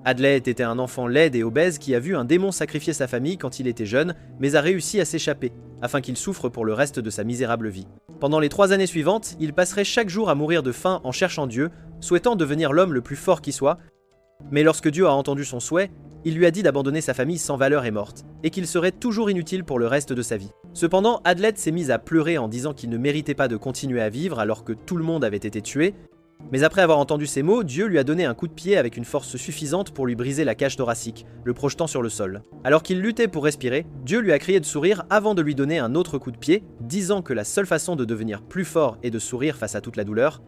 Adlet était un enfant laid et obèse qui a vu un démon sacrifier sa famille quand il était jeune, mais a réussi à s'échapper, afin qu'il souffre pour le reste de sa misérable vie. Pendant les 3 années suivantes, il passerait chaque jour à mourir de faim en cherchant Dieu, souhaitant devenir l'homme le plus fort qui soit, mais lorsque Dieu a entendu son souhait, il lui a dit d'abandonner sa famille sans valeur et morte, et qu'il serait toujours inutile pour le reste de sa vie. Cependant, Adlet s'est mis à pleurer en disant qu'il ne méritait pas de continuer à vivre alors que tout le monde avait été tué, mais après avoir entendu ces mots, Dieu lui a donné un coup de pied avec une force suffisante pour lui briser la cage thoracique, le projetant sur le sol. Alors qu'il luttait pour respirer, Dieu lui a crié de sourire avant de lui donner un autre coup de pied, disant que la seule façon de devenir plus fort est de sourire face à toute la douleur.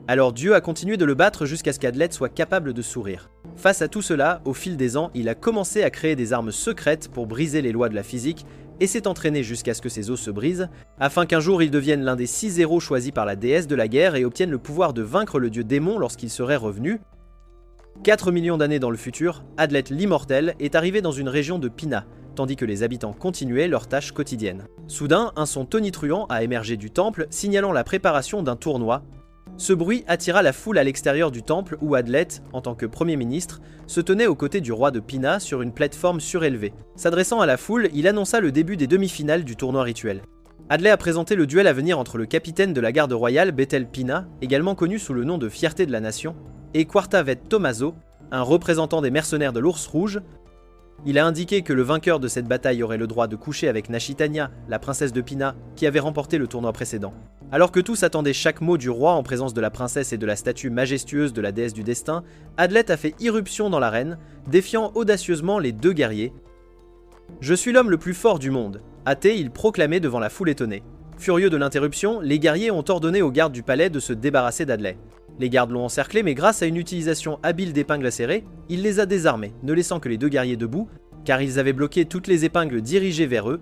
Alors Dieu a continué de le battre jusqu'à ce qu'Adlet soit capable de sourire. Face à tout cela, au fil des ans, il a commencé à créer des armes secrètes pour briser les lois de la physique et s'est entraîné jusqu'à ce que ses os se brisent, afin qu'un jour il devienne l'un des 6 héros choisis par la déesse de la guerre et obtienne le pouvoir de vaincre le dieu démon lorsqu'il serait revenu. 4 millions d'années dans le futur, Adlet l'immortel est arrivé dans une région de Pina, tandis que les habitants continuaient leurs tâches quotidiennes. Soudain, un son tonitruant a émergé du temple, signalant la préparation d'un tournoi. Ce bruit attira la foule à l'extérieur du temple où Adlet, en tant que premier ministre, se tenait aux côtés du roi de Pina sur une plateforme surélevée. S'adressant à la foule, il annonça le début des demi-finales du tournoi rituel. Adlet a présenté le duel à venir entre le capitaine de la garde royale Bethel Pina, également connu sous le nom de Fierté de la Nation, et Quartavet Tomaso, un représentant des mercenaires de l'Ours Rouge. Il a indiqué que le vainqueur de cette bataille aurait le droit de coucher avec Nashitania, la princesse de Pina, qui avait remporté le tournoi précédent. Alors que tous attendaient chaque mot du roi en présence de la princesse et de la statue majestueuse de la déesse du destin, Adlet a fait irruption dans l'arène, défiant audacieusement les 2 guerriers. « Je suis l'homme le plus fort du monde », a-t-il proclamé devant la foule étonnée. Furieux de l'interruption, les guerriers ont ordonné aux gardes du palais de se débarrasser d'Adlet. Les gardes l'ont encerclé, mais grâce à une utilisation habile d'épingles acérées, il les a désarmés, ne laissant que les 2 guerriers debout, car ils avaient bloqué toutes les épingles dirigées vers eux.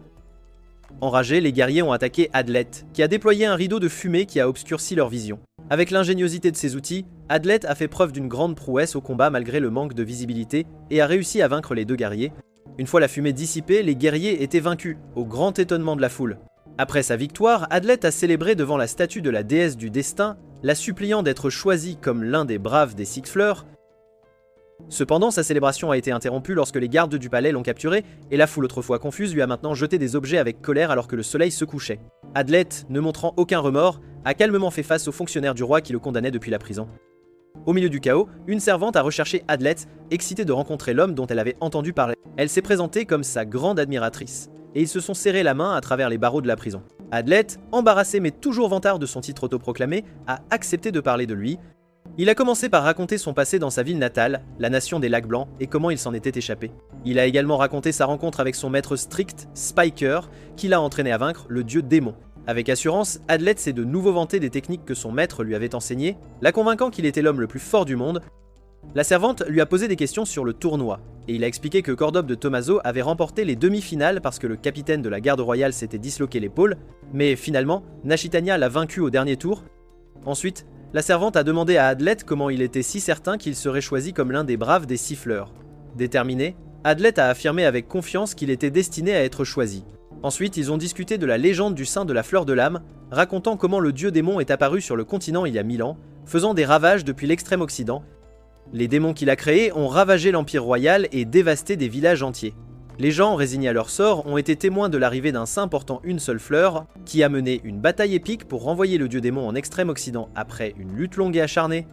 Enragés, les guerriers ont attaqué Adlet, qui a déployé un rideau de fumée qui a obscurci leur vision. Avec l'ingéniosité de ses outils, Adlet a fait preuve d'une grande prouesse au combat malgré le manque de visibilité et a réussi à vaincre les 2 guerriers. Une fois la fumée dissipée, les guerriers étaient vaincus, au grand étonnement de la foule. Après sa victoire, Adlet a célébré devant la statue de la déesse du destin, la suppliant d'être choisi comme l'un des braves des 6 fleurs. Cependant, sa célébration a été interrompue lorsque les gardes du palais l'ont capturé, et la foule autrefois confuse lui a maintenant jeté des objets avec colère alors que le soleil se couchait. Adlet, ne montrant aucun remords, a calmement fait face aux fonctionnaires du roi qui le condamnaient depuis la prison. Au milieu du chaos, une servante a recherché Adlet, excitée de rencontrer l'homme dont elle avait entendu parler. Elle s'est présentée comme sa grande admiratrice, et ils se sont serrés la main à travers les barreaux de la prison. Adlet, embarrassé mais toujours vantard de son titre autoproclamé, a accepté de parler de lui. Il a commencé par raconter son passé dans sa ville natale, la nation des lacs blancs, et comment il s'en était échappé. Il a également raconté sa rencontre avec son maître strict, Spiker, qui l'a entraîné à vaincre le dieu démon. Avec assurance, Adlet s'est de nouveau vanté des techniques que son maître lui avait enseignées, la convainquant qu'il était l'homme le plus fort du monde. La servante lui a posé des questions sur le tournoi, et il a expliqué que Cordobe de Tomaso avait remporté les demi-finales parce que le capitaine de la garde royale s'était disloqué l'épaule, mais finalement, Nashitania l'a vaincu au dernier tour. Ensuite, la servante a demandé à Adlet comment il était si certain qu'il serait choisi comme l'un des braves des 6 fleurs. Déterminé, Adlet a affirmé avec confiance qu'il était destiné à être choisi. Ensuite, ils ont discuté de la légende du sein de la fleur de l'âme, racontant comment le dieu démon est apparu sur le continent il y a 1000 ans, faisant des ravages depuis l'extrême occident. Les démons qu'il a créés ont ravagé l'Empire royal et dévasté des villages entiers. Les gens, résignés à leur sort, ont été témoins de l'arrivée d'un saint portant une seule fleur, qui a mené une bataille épique pour renvoyer le dieu démon en extrême occident après une lutte longue et acharnée.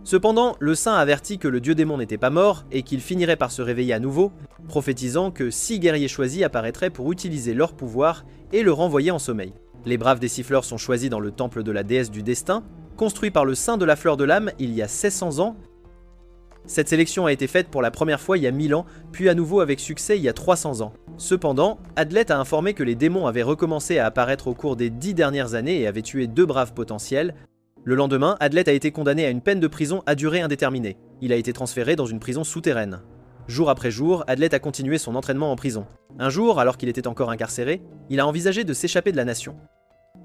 Cependant, le saint avertit que le dieu démon n'était pas mort et qu'il finirait par se réveiller à nouveau, prophétisant que 6 guerriers choisis apparaîtraient pour utiliser leur pouvoir et le renvoyer en sommeil. Les braves des 6 fleurs sont choisis dans le temple de la déesse du destin, construit par le saint de la fleur de l'âme il y a 1600 ans. Cette sélection a été faite pour la première fois il y a 1000 ans, puis à nouveau avec succès il y a 300 ans. Cependant, Adlet a informé que les démons avaient recommencé à apparaître au cours des 10 dernières années et avaient tué 2 braves potentiels. Le lendemain, Adlet a été condamné à une peine de prison à durée indéterminée. Il a été transféré dans une prison souterraine. Jour après jour, Adlet a continué son entraînement en prison. Un jour, alors qu'il était encore incarcéré, il a envisagé de s'échapper de la nation.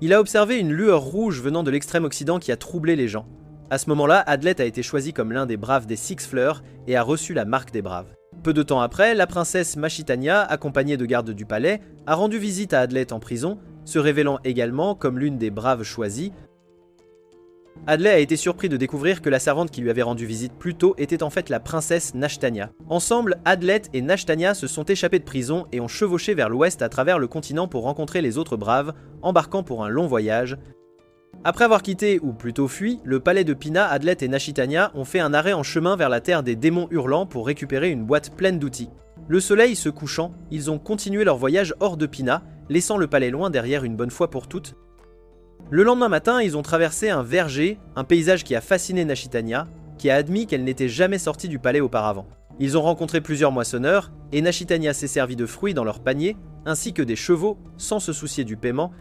Il a observé une lueur rouge venant de l'extrême occident qui a troublé les gens. À ce moment-là, Adlet a été choisi comme l'un des braves des 6 fleurs et a reçu la marque des braves. Peu de temps après, la princesse Mashitania, accompagnée de gardes du palais, a rendu visite à Adlet en prison, se révélant également comme l'une des braves choisies. Adlai a été surpris de découvrir que la servante qui lui avait rendu visite plus tôt était en fait la princesse Nashtania. Ensemble, Adlet et Nashtania se sont échappés de prison et ont chevauché vers l'ouest à travers le continent pour rencontrer les autres braves, embarquant pour un long voyage. Après avoir quitté, ou plutôt fui, le palais de Pina, Adlet et Nashitania ont fait un arrêt en chemin vers la terre des démons hurlants pour récupérer une boîte pleine d'outils. Le soleil se couchant, ils ont continué leur voyage hors de Pina, laissant le palais loin derrière une bonne fois pour toutes. Le lendemain matin, ils ont traversé un verger, un paysage qui a fasciné Nashitania, qui a admis qu'elle n'était jamais sortie du palais auparavant. Ils ont rencontré plusieurs moissonneurs, et Nashitania s'est servi de fruits dans leur panier, ainsi que des chevaux, sans se soucier du paiement.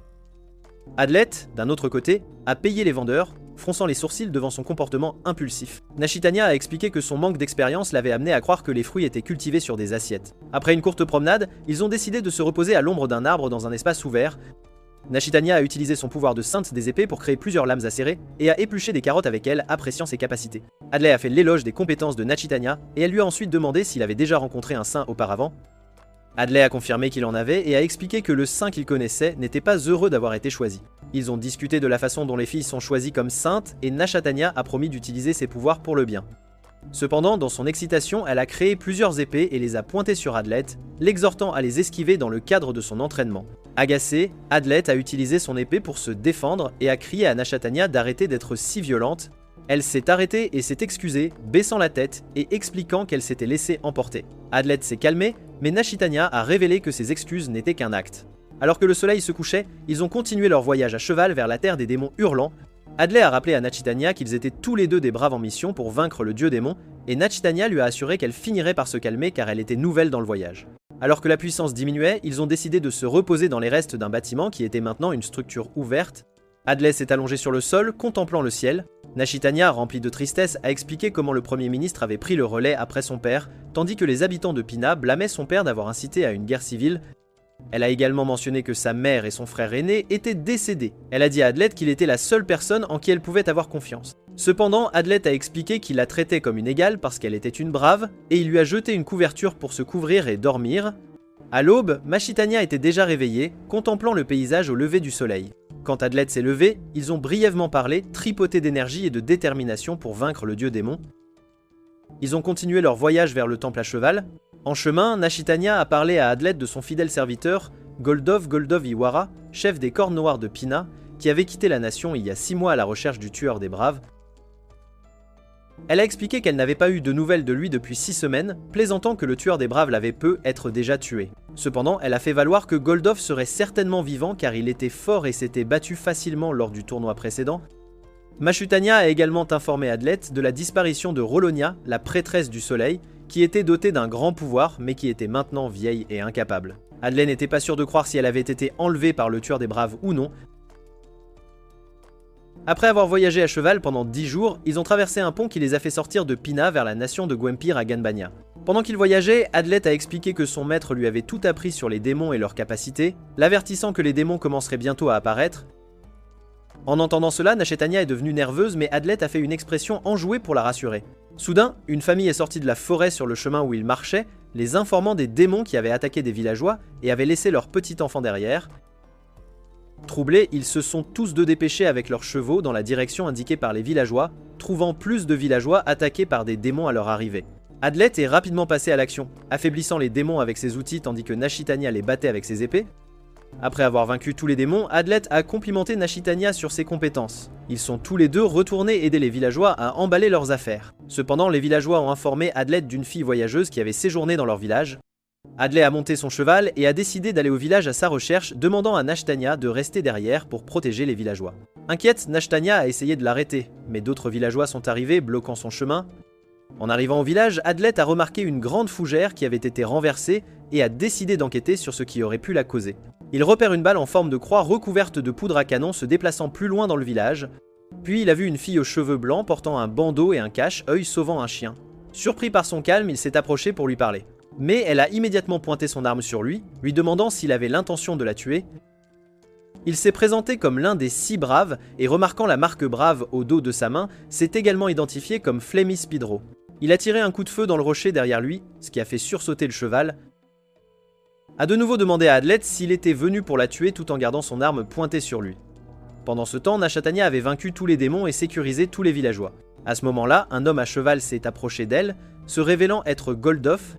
Adlet, d'un autre côté, a payé les vendeurs, fronçant les sourcils devant son comportement impulsif. Nashitania a expliqué que son manque d'expérience l'avait amené à croire que les fruits étaient cultivés sur des assiettes. Après une courte promenade, ils ont décidé de se reposer à l'ombre d'un arbre dans un espace ouvert. Nashitania a utilisé son pouvoir de sainte des épées pour créer plusieurs lames acérées et a épluché des carottes avec elles, appréciant ses capacités. Adlai a fait l'éloge des compétences de Nashitania et elle lui a ensuite demandé s'il avait déjà rencontré un saint auparavant. Adlai a confirmé qu'il en avait et a expliqué que le saint qu'il connaissait n'était pas heureux d'avoir été choisi. Ils ont discuté de la façon dont les filles sont choisies comme saintes et Nashitania a promis d'utiliser ses pouvoirs pour le bien. Cependant, dans son excitation, elle a créé plusieurs épées et les a pointées sur Adlet, l'exhortant à les esquiver dans le cadre de son entraînement. Agacé, Adlet a utilisé son épée pour se défendre et a crié à Nashitania d'arrêter d'être si violente. Elle s'est arrêtée et s'est excusée, baissant la tête et expliquant qu'elle s'était laissée emporter. Adlet s'est calmée, mais Nashitania a révélé que ses excuses n'étaient qu'un acte. Alors que le soleil se couchait, ils ont continué leur voyage à cheval vers la terre des démons hurlants. Adlai a rappelé à Nashitania qu'ils étaient tous les deux des braves en mission pour vaincre le dieu démon, et Nashitania lui a assuré qu'elle finirait par se calmer car elle était nouvelle dans le voyage. Alors que la puissance diminuait, ils ont décidé de se reposer dans les restes d'un bâtiment qui était maintenant une structure ouverte. Adlai s'est allongé sur le sol, contemplant le ciel. Nashitania, remplie de tristesse, a expliqué comment le Premier ministre avait pris le relais après son père, tandis que les habitants de Pina blâmaient son père d'avoir incité à une guerre civile. Elle a également mentionné que sa mère et son frère aîné étaient décédés. Elle a dit à Adlet qu'il était la seule personne en qui elle pouvait avoir confiance. Cependant, Adlet a expliqué qu'il la traitait comme une égale parce qu'elle était une brave, et il lui a jeté une couverture pour se couvrir et dormir. À l'aube, Nashitania était déjà réveillée, contemplant le paysage au lever du soleil. Quand Adlet s'est levé, ils ont brièvement parlé, tripotés d'énergie et de détermination pour vaincre le dieu démon. Ils ont continué leur voyage vers le temple à cheval. En chemin, Nashitania a parlé à Adlet de son fidèle serviteur, Goldov Iwara, chef des Cornes Noires de Pina, qui avait quitté la nation il y a 6 mois à la recherche du tueur des braves. Elle a expliqué qu'elle n'avait pas eu de nouvelles de lui depuis 6 semaines, plaisantant que le tueur des braves l'avait peu être déjà tué. Cependant, elle a fait valoir que Goldov serait certainement vivant car il était fort et s'était battu facilement lors du tournoi précédent. Nashitania a également informé Adlet de la disparition de Rolonia, la prêtresse du soleil, qui était dotée d'un grand pouvoir mais qui était maintenant vieille et incapable. Adlet n'était pas sûr de croire si elle avait été enlevée par le tueur des braves ou non. Après avoir voyagé à cheval pendant 10 jours, ils ont traversé un pont qui les a fait sortir de Pina vers la nation de Gwempir à Ganbania. Pendant qu'ils voyageaient, Adlet a expliqué que son maître lui avait tout appris sur les démons et leurs capacités, l'avertissant que les démons commenceraient bientôt à apparaître. En entendant cela, Nashitania est devenue nerveuse, mais Adlet a fait une expression enjouée pour la rassurer. Soudain, une famille est sortie de la forêt sur le chemin où ils marchaient, les informant des démons qui avaient attaqué des villageois et avaient laissé leur petit enfant derrière. Troublés, ils se sont tous deux dépêchés avec leurs chevaux dans la direction indiquée par les villageois, trouvant plus de villageois attaqués par des démons à leur arrivée. Adlet est rapidement passé à l'action, affaiblissant les démons avec ses outils tandis que Nashitania les battait avec ses épées. Après avoir vaincu tous les démons, Adlet a complimenté Nashitania sur ses compétences. Ils sont tous les deux retournés aider les villageois à emballer leurs affaires. Cependant, les villageois ont informé Adlet d'une fille voyageuse qui avait séjourné dans leur village. Adlet a monté son cheval et a décidé d'aller au village à sa recherche, demandant à Nashitania de rester derrière pour protéger les villageois. Inquiète, Nashitania a essayé de l'arrêter, mais d'autres villageois sont arrivés, bloquant son chemin. En arrivant au village, Adlet a remarqué une grande fougère qui avait été renversée et a décidé d'enquêter sur ce qui aurait pu la causer. Il repère une balle en forme de croix recouverte de poudre à canon se déplaçant plus loin dans le village. Puis il a vu une fille aux cheveux blancs portant un bandeau et un cache-œil sauvant un chien. Surpris par son calme, il s'est approché pour lui parler. Mais elle a immédiatement pointé son arme sur lui, lui demandant s'il avait l'intention de la tuer. Il s'est présenté comme l'un des 6 braves et remarquant la marque brave au dos de sa main, s'est également identifié comme Flemis Pidro. Il a tiré un coup de feu dans le rocher derrière lui, ce qui a fait sursauter le cheval. A de nouveau demandé à Adlet s'il était venu pour la tuer tout en gardant son arme pointée sur lui. Pendant ce temps, Nashatanya avait vaincu tous les démons et sécurisé tous les villageois. À ce moment-là, un homme à cheval s'est approché d'elle, se révélant être Goldof.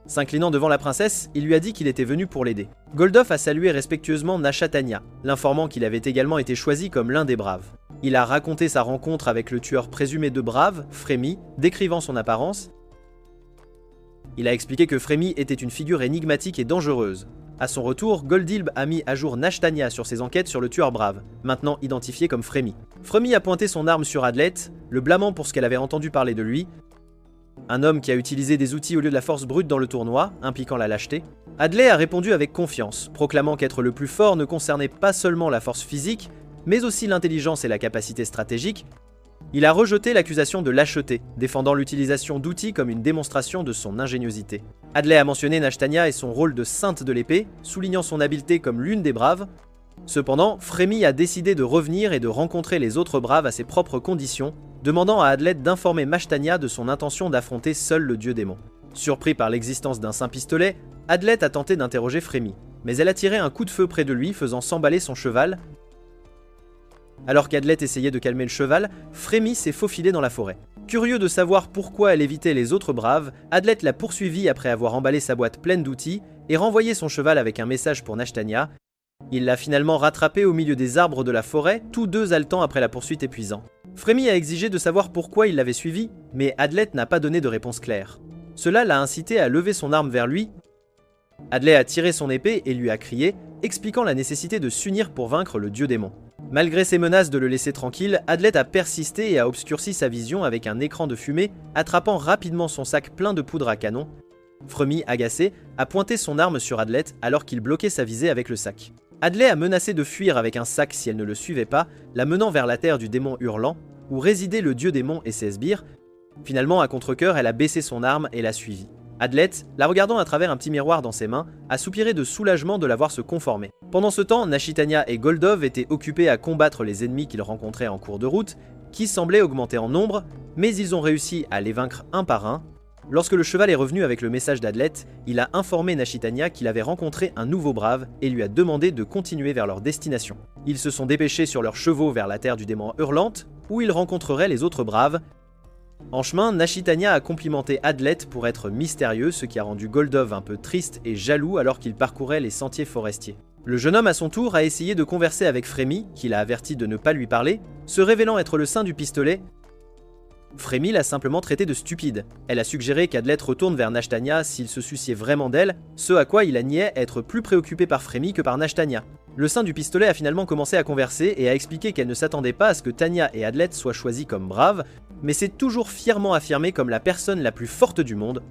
S'inclinant devant la princesse, il lui a dit qu'il était venu pour l'aider. Goldof a salué respectueusement Nashatanya, l'informant qu'il avait également été choisi comme l'un des braves. Il a raconté sa rencontre avec le tueur présumé de braves, Frémy, décrivant son apparence. Il a expliqué que Frémy était une figure énigmatique et dangereuse. À son retour, Goldilb a mis à jour Nashtanya sur ses enquêtes sur le tueur brave, maintenant identifié comme Frémy. Frémy a pointé son arme sur Adlet, le blâmant pour ce qu'elle avait entendu parler de lui. Un homme qui a utilisé des outils au lieu de la force brute dans le tournoi, impliquant la lâcheté. Adlet a répondu avec confiance, proclamant qu'être le plus fort ne concernait pas seulement la force physique, mais aussi l'intelligence et la capacité stratégique. Il a rejeté l'accusation de lâcheté, défendant l'utilisation d'outils comme une démonstration de son ingéniosité. Adlet a mentionné Nashtanya et son rôle de sainte de l'épée, soulignant son habileté comme l'une des braves. Cependant, Frémy a décidé de revenir et de rencontrer les autres braves à ses propres conditions, demandant à Adlet d'informer Nashtanya de son intention d'affronter seul le dieu démon. Surpris par l'existence d'un saint pistolet, Adlet a tenté d'interroger Frémy, mais elle a tiré un coup de feu près de lui, faisant s'emballer son cheval. Alors qu'Adlet essayait de calmer le cheval, Frémy s'est faufilé dans la forêt. Curieux de savoir pourquoi elle évitait les autres braves, Adlet l'a poursuivi après avoir emballé sa boîte pleine d'outils et renvoyé son cheval avec un message pour Nashtanya. Il l'a finalement rattrapé au milieu des arbres de la forêt, tous deux haletant après la poursuite épuisante. Frémy a exigé de savoir pourquoi il l'avait suivi, mais Adlet n'a pas donné de réponse claire. Cela l'a incité à lever son arme vers lui. Adlet a tiré son épée et lui a crié, expliquant la nécessité de s'unir pour vaincre le dieu démon. Malgré ses menaces de le laisser tranquille, Adlet a persisté et a obscurci sa vision avec un écran de fumée, attrapant rapidement son sac plein de poudre à canon. Frémy, agacé, a pointé son arme sur Adlet alors qu'il bloquait sa visée avec le sac. Adlet a menacé de fuir avec un sac si elle ne le suivait pas, la menant vers la terre du démon hurlant, où résidait le dieu démon et ses sbires. Finalement, à contre-cœur, elle a baissé son arme et l'a suivi. Adlet, la regardant à travers un petit miroir dans ses mains, a soupiré de soulagement de la voir se conformer. Pendant ce temps, Nashtanya et Goldov étaient occupés à combattre les ennemis qu'ils rencontraient en cours de route, qui semblaient augmenter en nombre, mais ils ont réussi à les vaincre un par un. Lorsque le cheval est revenu avec le message d'Adlet, il a informé Nashtanya qu'il avait rencontré un nouveau brave et lui a demandé de continuer vers leur destination. Ils se sont dépêchés sur leurs chevaux vers la terre du démon hurlante, où ils rencontreraient les autres braves. En chemin, Nashtanya a complimenté Adlet pour être mystérieux, ce qui a rendu Goldov un peu triste et jaloux alors qu'il parcourait les sentiers forestiers. Le jeune homme à son tour a essayé de converser avec Frémy, qu'il a averti de ne pas lui parler, se révélant être le saint du pistolet. Frémy l'a simplement traité de stupide. Elle a suggéré qu'Adlet retourne vers Nashtanya s'il se souciait vraiment d'elle, ce à quoi il a nié être plus préoccupé par Frémy que par Nashtanya. Le saint du pistolet a finalement commencé à converser et a expliqué qu'elle ne s'attendait pas à ce que Tanya et Adlet soient choisis comme braves, mais s'est toujours fièrement affirmée comme la personne la plus forte du monde.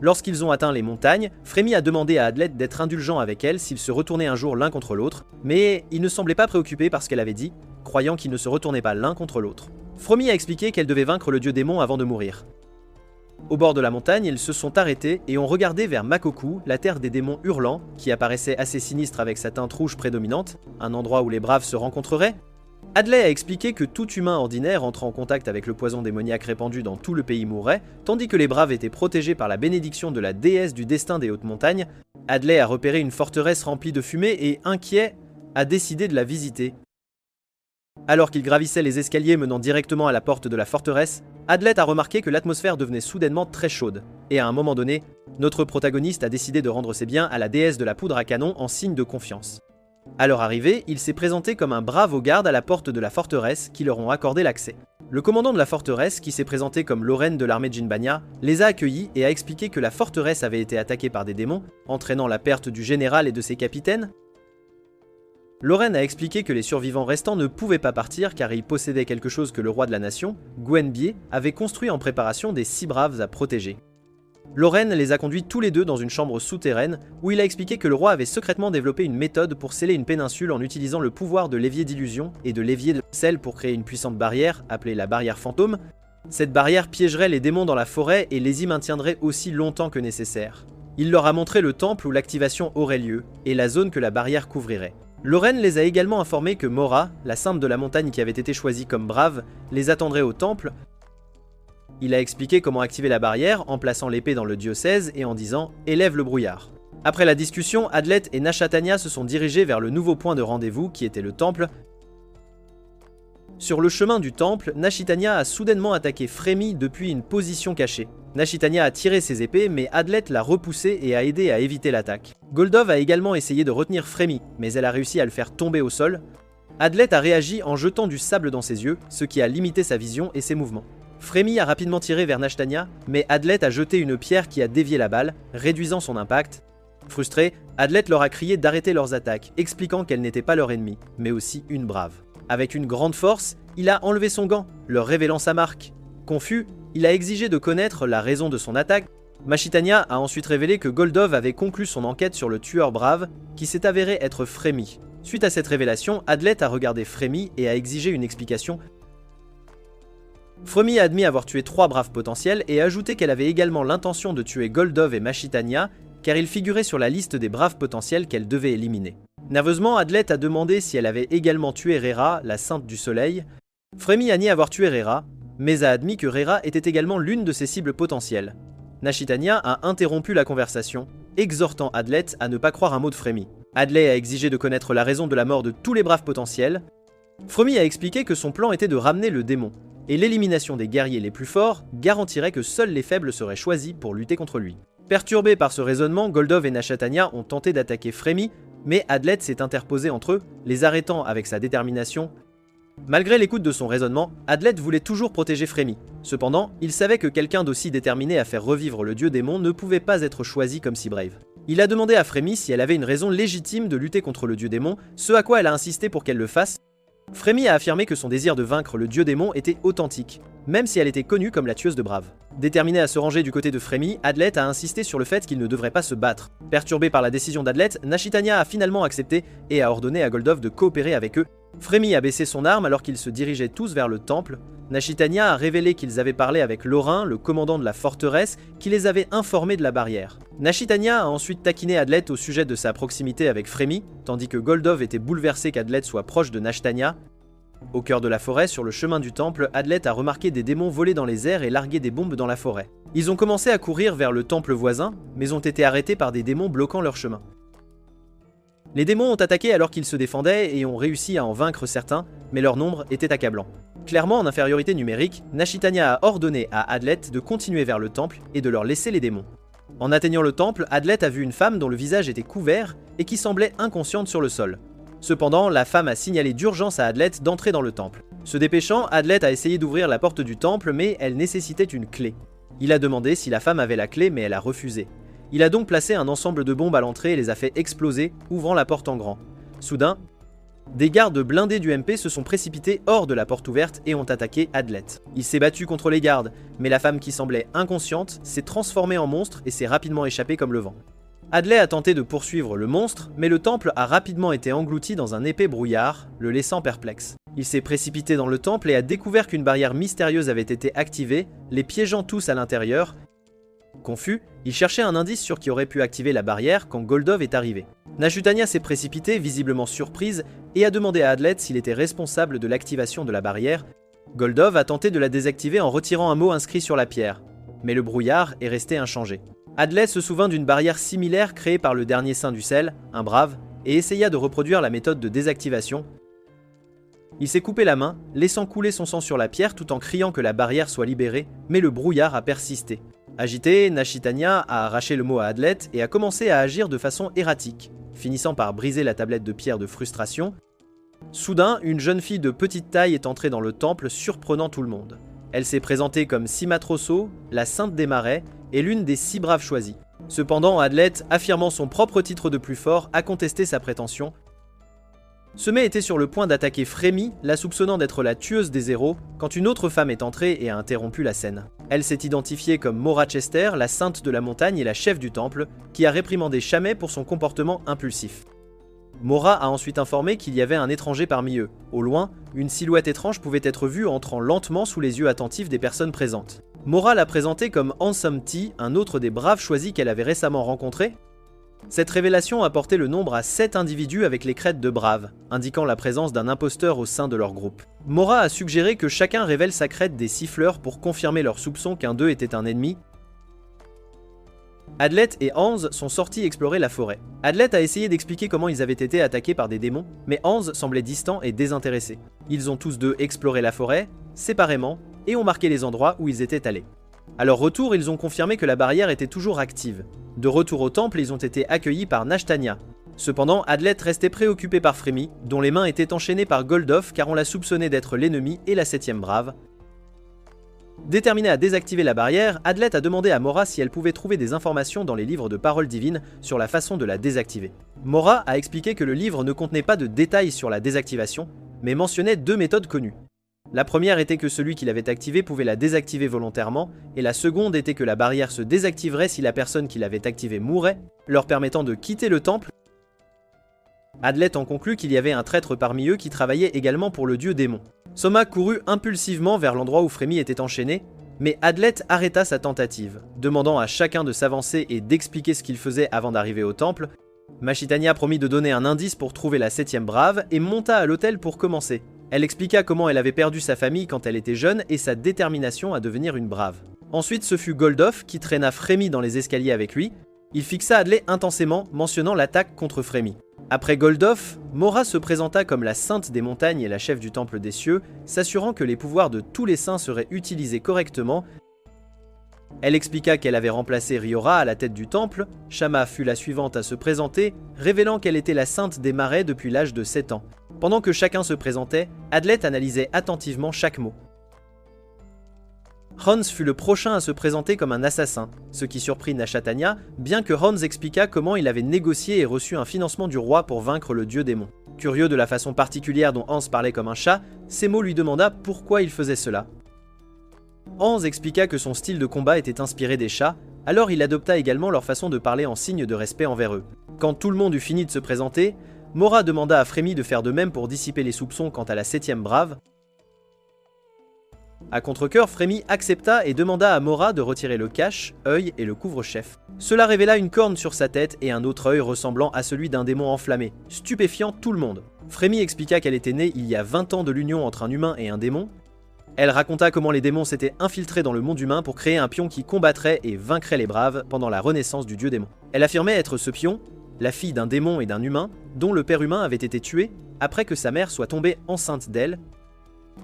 Lorsqu'ils ont atteint les montagnes, Frémy a demandé à Adlet d'être indulgent avec elle s'ils se retournaient un jour l'un contre l'autre, mais il ne semblait pas préoccupé par ce qu'elle avait dit, croyant qu'ils ne se retournaient pas l'un contre l'autre. Frémy a expliqué qu'elle devait vaincre le dieu démon avant de mourir. Au bord de la montagne, ils se sont arrêtés et ont regardé vers Makoku, la terre des démons hurlants, qui apparaissait assez sinistre avec sa teinte rouge prédominante, un endroit où les braves se rencontreraient. Adlet a expliqué que tout humain ordinaire entrant en contact avec le poison démoniaque répandu dans tout le pays mourrait, tandis que les braves étaient protégés par la bénédiction de la déesse du destin des hautes montagnes. Adlet a repéré une forteresse remplie de fumée et, inquiet, a décidé de la visiter. Alors qu'il gravissait les escaliers menant directement à la porte de la forteresse, Adlet a remarqué que l'atmosphère devenait soudainement très chaude, et à un moment donné, notre protagoniste a décidé de rendre ses biens à la déesse de la poudre à canon en signe de confiance. À leur arrivée, il s'est présenté comme un brave aux gardes à la porte de la forteresse qui leur ont accordé l'accès. Le commandant de la forteresse, qui s'est présenté comme Loren de l'armée Jinbanya, les a accueillis et a expliqué que la forteresse avait été attaquée par des démons, entraînant la perte du général et de ses capitaines. Loren a expliqué que les survivants restants ne pouvaient pas partir car ils possédaient quelque chose que le roi de la nation, Gwenbie, avait construit en préparation des 6 braves à protéger. Loren les a conduits tous les deux dans une chambre souterraine où il a expliqué que le roi avait secrètement développé une méthode pour sceller une péninsule en utilisant le pouvoir de l'évier d'illusion et de l'évier de sel pour créer une puissante barrière, appelée la barrière fantôme. Cette barrière piégerait les démons dans la forêt et les y maintiendrait aussi longtemps que nécessaire. Il leur a montré le temple où l'activation aurait lieu et la zone que la barrière couvrirait. Loren les a également informés que Mora, la sainte de la montagne qui avait été choisie comme brave, les attendrait au temple. Il a expliqué comment activer la barrière en plaçant l'épée dans le diocèse et en disant « élève le brouillard ». Après la discussion, Adlet et Nashatanya se sont dirigés vers le nouveau point de rendez-vous qui était le temple. Sur le chemin du temple, Nashitania a soudainement attaqué Frémy depuis une position cachée. Nashitania a tiré ses épées, mais Adlet l'a repoussé et a aidé à éviter l'attaque. Goldov a également essayé de retenir Frémy, mais elle a réussi à le faire tomber au sol. Adlet a réagi en jetant du sable dans ses yeux, ce qui a limité sa vision et ses mouvements. Frémy a rapidement tiré vers Nashitania, mais Adlet a jeté une pierre qui a dévié la balle, réduisant son impact. Frustré, Adlet leur a crié d'arrêter leurs attaques, expliquant qu'elle n'était pas leur ennemie, mais aussi une brave. Avec une grande force, il a enlevé son gant, leur révélant sa marque. Confus, il a exigé de connaître la raison de son attaque. Nashitania a ensuite révélé que Goldov avait conclu son enquête sur le tueur brave, qui s'est avéré être Frémy. Suite à cette révélation, Adlet a regardé Frémy et a exigé une explication. Frémy a admis avoir tué 3 braves potentiels et a ajouté qu'elle avait également l'intention de tuer Goldov et Nashitania, car ils figuraient sur la liste des braves potentiels qu'elle devait éliminer. Nerveusement, Adlet a demandé si elle avait également tué Rera, la sainte du soleil. Frémy a nié avoir tué Rera, mais a admis que Rera était également l'une de ses cibles potentielles. Nashitania a interrompu la conversation, exhortant Adlet à ne pas croire un mot de Frémy. Adlet a exigé de connaître la raison de la mort de tous les braves potentiels. Frémy a expliqué que son plan était de ramener le démon, et l'élimination des guerriers les plus forts garantirait que seuls les faibles seraient choisis pour lutter contre lui. Perturbés par ce raisonnement, Goldov et Nashitania ont tenté d'attaquer Frémy, mais Adlet s'est interposé entre eux, les arrêtant avec sa détermination. Malgré l'écoute de son raisonnement, Adlet voulait toujours protéger Frémy. Cependant, il savait que quelqu'un d'aussi déterminé à faire revivre le dieu démon ne pouvait pas être choisi comme si brave. Il a demandé à Frémy si elle avait une raison légitime de lutter contre le dieu démon, ce à quoi elle a insisté pour qu'elle le fasse. Frémy a affirmé que son désir de vaincre le dieu démon était authentique, même si elle était connue comme la tueuse de braves. Déterminée à se ranger du côté de Frémy, Adlet a insisté sur le fait qu'il ne devrait pas se battre. Perturbé par la décision d'Adlet, Nashitania a finalement accepté et a ordonné à Goldov de coopérer avec eux. Frémy a baissé son arme alors qu'ils se dirigeaient tous vers le temple. Nashitania a révélé qu'ils avaient parlé avec Lorin, le commandant de la forteresse, qui les avait informés de la barrière. Nashitania a ensuite taquiné Adlet au sujet de sa proximité avec Frémy, tandis que Goldov était bouleversé qu'Adlet soit proche de Nashitania. Au cœur de la forêt, sur le chemin du temple, Adlet a remarqué des démons voler dans les airs et larguer des bombes dans la forêt. Ils ont commencé à courir vers le temple voisin, mais ont été arrêtés par des démons bloquant leur chemin. Les démons ont attaqué alors qu'ils se défendaient et ont réussi à en vaincre certains, mais leur nombre était accablant. Clairement en infériorité numérique, Nashitania a ordonné à Adlet de continuer vers le temple et de leur laisser les démons. En atteignant le temple, Adlet a vu une femme dont le visage était couvert et qui semblait inconsciente sur le sol. Cependant, la femme a signalé d'urgence à Adlet d'entrer dans le temple. Se dépêchant, Adlet a essayé d'ouvrir la porte du temple, mais elle nécessitait une clé. Il a demandé si la femme avait la clé, mais elle a refusé. Il a donc placé un ensemble de bombes à l'entrée et les a fait exploser, ouvrant la porte en grand. Soudain, des gardes blindés du MP se sont précipités hors de la porte ouverte et ont attaqué Adlet. Il s'est battu contre les gardes, mais la femme qui semblait inconsciente s'est transformée en monstre et s'est rapidement échappée comme le vent. Adlet a tenté de poursuivre le monstre, mais le temple a rapidement été englouti dans un épais brouillard, le laissant perplexe. Il s'est précipité dans le temple et a découvert qu'une barrière mystérieuse avait été activée, les piégeant tous à l'intérieur. Confus, il cherchait un indice sur qui aurait pu activer la barrière quand Goldov est arrivé. Nashitania s'est précipitée, visiblement surprise, et a demandé à Adlet s'il était responsable de l'activation de la barrière. Goldov a tenté de la désactiver en retirant un mot inscrit sur la pierre, mais le brouillard est resté inchangé. Adlet se souvint d'une barrière similaire créée par le dernier saint du sel, un brave, et essaya de reproduire la méthode de désactivation. Il s'est coupé la main, laissant couler son sang sur la pierre tout en criant que la barrière soit libérée, mais le brouillard a persisté. Agité, Nashitania a arraché le mot à Adlet et a commencé à agir de façon erratique, finissant par briser la tablette de pierre de frustration. Soudain, une jeune fille de petite taille est entrée dans le temple, surprenant tout le monde. Elle s'est présentée comme Simatroso, la sainte des marais, et l'une des 6 braves choisies. Cependant, Adlet, affirmant son propre titre de plus fort, a contesté sa prétention. Semé était sur le point d'attaquer Frémy, la soupçonnant d'être la tueuse des héros, quand une autre femme est entrée et a interrompu la scène. Elle s'est identifiée comme Mora Chester, la sainte de la montagne et la chef du temple, qui a réprimandé Chamae pour son comportement impulsif. Mora a ensuite informé qu'il y avait un étranger parmi eux. Au loin, une silhouette étrange pouvait être vue entrant lentement sous les yeux attentifs des personnes présentes. Mora l'a présenté comme Handsome T, un autre des braves choisis qu'elle avait récemment rencontré. Cette révélation a porté le nombre à 7 individus avec les crêtes de braves, indiquant la présence d'un imposteur au sein de leur groupe. Mora a suggéré que chacun révèle sa crête des siffleurs pour confirmer leur soupçon qu'un d'eux était un ennemi. Adlet et Hans sont sortis explorer la forêt. Adlet a essayé d'expliquer comment ils avaient été attaqués par des démons, mais Hans semblait distant et désintéressé. Ils ont tous deux exploré la forêt, séparément, et ont marqué les endroits où ils étaient allés. À leur retour, ils ont confirmé que la barrière était toujours active. De retour au temple, ils ont été accueillis par Nashtania. Cependant, Adlet restait préoccupé par Frémy, dont les mains étaient enchaînées par Goldof car on l'a soupçonné d'être l'ennemi et la 7ème brave. Déterminé à désactiver la barrière, Adlet a demandé à Mora si elle pouvait trouver des informations dans les livres de paroles divines sur la façon de la désactiver. Mora a expliqué que le livre ne contenait pas de détails sur la désactivation, mais mentionnait 2 méthodes connues. La première était que celui qui l'avait activée pouvait la désactiver volontairement, et la seconde était que la barrière se désactiverait si la personne qui l'avait activée mourait, leur permettant de quitter le temple. Adlet en conclut qu'il y avait un traître parmi eux qui travaillait également pour le dieu démon. Soma courut impulsivement vers l'endroit où Frémy était enchaîné, mais Adlet arrêta sa tentative, demandant à chacun de s'avancer et d'expliquer ce qu'il faisait avant d'arriver au temple. Mashitania promit de donner un indice pour trouver la 7ème brave et monta à l'autel pour commencer. Elle expliqua comment elle avait perdu sa famille quand elle était jeune et sa détermination à devenir une brave. Ensuite, ce fut Goldof qui traîna Frémy dans les escaliers avec lui. Il fixa Adlet intensément, mentionnant l'attaque contre Frémy. Après Goldof, Mora se présenta comme la sainte des montagnes et la chef du temple des cieux, s'assurant que les pouvoirs de tous les saints seraient utilisés correctement. Elle expliqua qu'elle avait remplacé Riora à la tête du temple. Shama fut la suivante à se présenter, révélant qu'elle était la sainte des marais depuis l'âge de 7 ans. Pendant que chacun se présentait, Adlet analysait attentivement chaque mot. Hans fut le prochain à se présenter comme un assassin, ce qui surprit Nashtania, bien que Hans expliqua comment il avait négocié et reçu un financement du roi pour vaincre le dieu démon. Curieux de la façon particulière dont Hans parlait comme un chat, Semo lui demanda pourquoi il faisait cela. Hans expliqua que son style de combat était inspiré des chats, alors il adopta également leur façon de parler en signe de respect envers eux. Quand tout le monde eut fini de se présenter, Mora demanda à Frémy de faire de même pour dissiper les soupçons quant à la 7ème brave. À contre-cœur, Frémy accepta et demanda à Mora de retirer le cache, œil et le couvre-chef. Cela révéla une corne sur sa tête et un autre œil ressemblant à celui d'un démon enflammé, stupéfiant tout le monde. Frémy expliqua qu'elle était née il y a 20 ans de l'union entre un humain et un démon. Elle raconta comment les démons s'étaient infiltrés dans le monde humain pour créer un pion qui combattrait et vaincrait les braves pendant la renaissance du dieu démon. Elle affirmait être ce pion, la fille d'un démon et d'un humain, dont le père humain avait été tué après que sa mère soit tombée enceinte d'elle.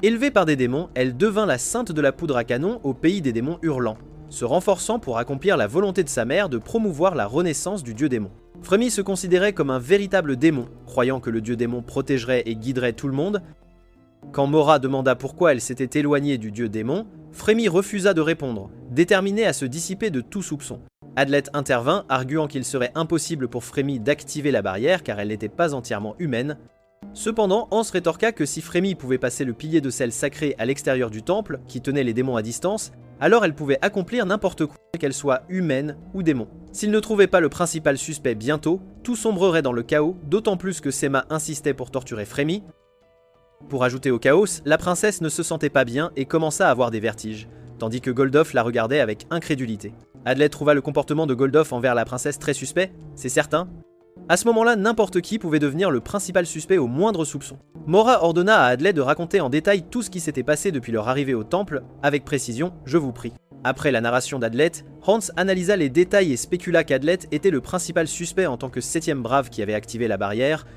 Élevée par des démons, elle devint la sainte de la poudre à canon au pays des démons hurlants, se renforçant pour accomplir la volonté de sa mère de promouvoir la renaissance du dieu démon. Frémy se considérait comme un véritable démon, croyant que le dieu démon protégerait et guiderait tout le monde. Quand Mora demanda pourquoi elle s'était éloignée du dieu démon, Frémy refusa de répondre, déterminée à se dissiper de tout soupçon. Adlet intervint, arguant qu'il serait impossible pour Frémy d'activer la barrière car elle n'était pas entièrement humaine. Cependant, Hans rétorqua que si Frémy pouvait passer le pilier de sel sacré à l'extérieur du temple, qui tenait les démons à distance, alors elle pouvait accomplir n'importe quoi, qu'elle soit humaine ou démon. S'il ne trouvait pas le principal suspect bientôt, tout sombrerait dans le chaos, d'autant plus que Sema insistait pour torturer Frémy. Pour ajouter au chaos, la princesse ne se sentait pas bien et commença à avoir des vertiges, tandis que Goldof la regardait avec incrédulité. Adlet trouva le comportement de Goldof envers la princesse très suspect, c'est certain. À ce moment-là, n'importe qui pouvait devenir le principal suspect au moindre soupçon. Mora ordonna à Adlet de raconter en détail tout ce qui s'était passé depuis leur arrivée au temple, avec précision, je vous prie. Après la narration d'Adlet, Hans analysa les détails et spécula qu'Adlet était le principal suspect en tant que 7ème brave qui avait activé la barrière.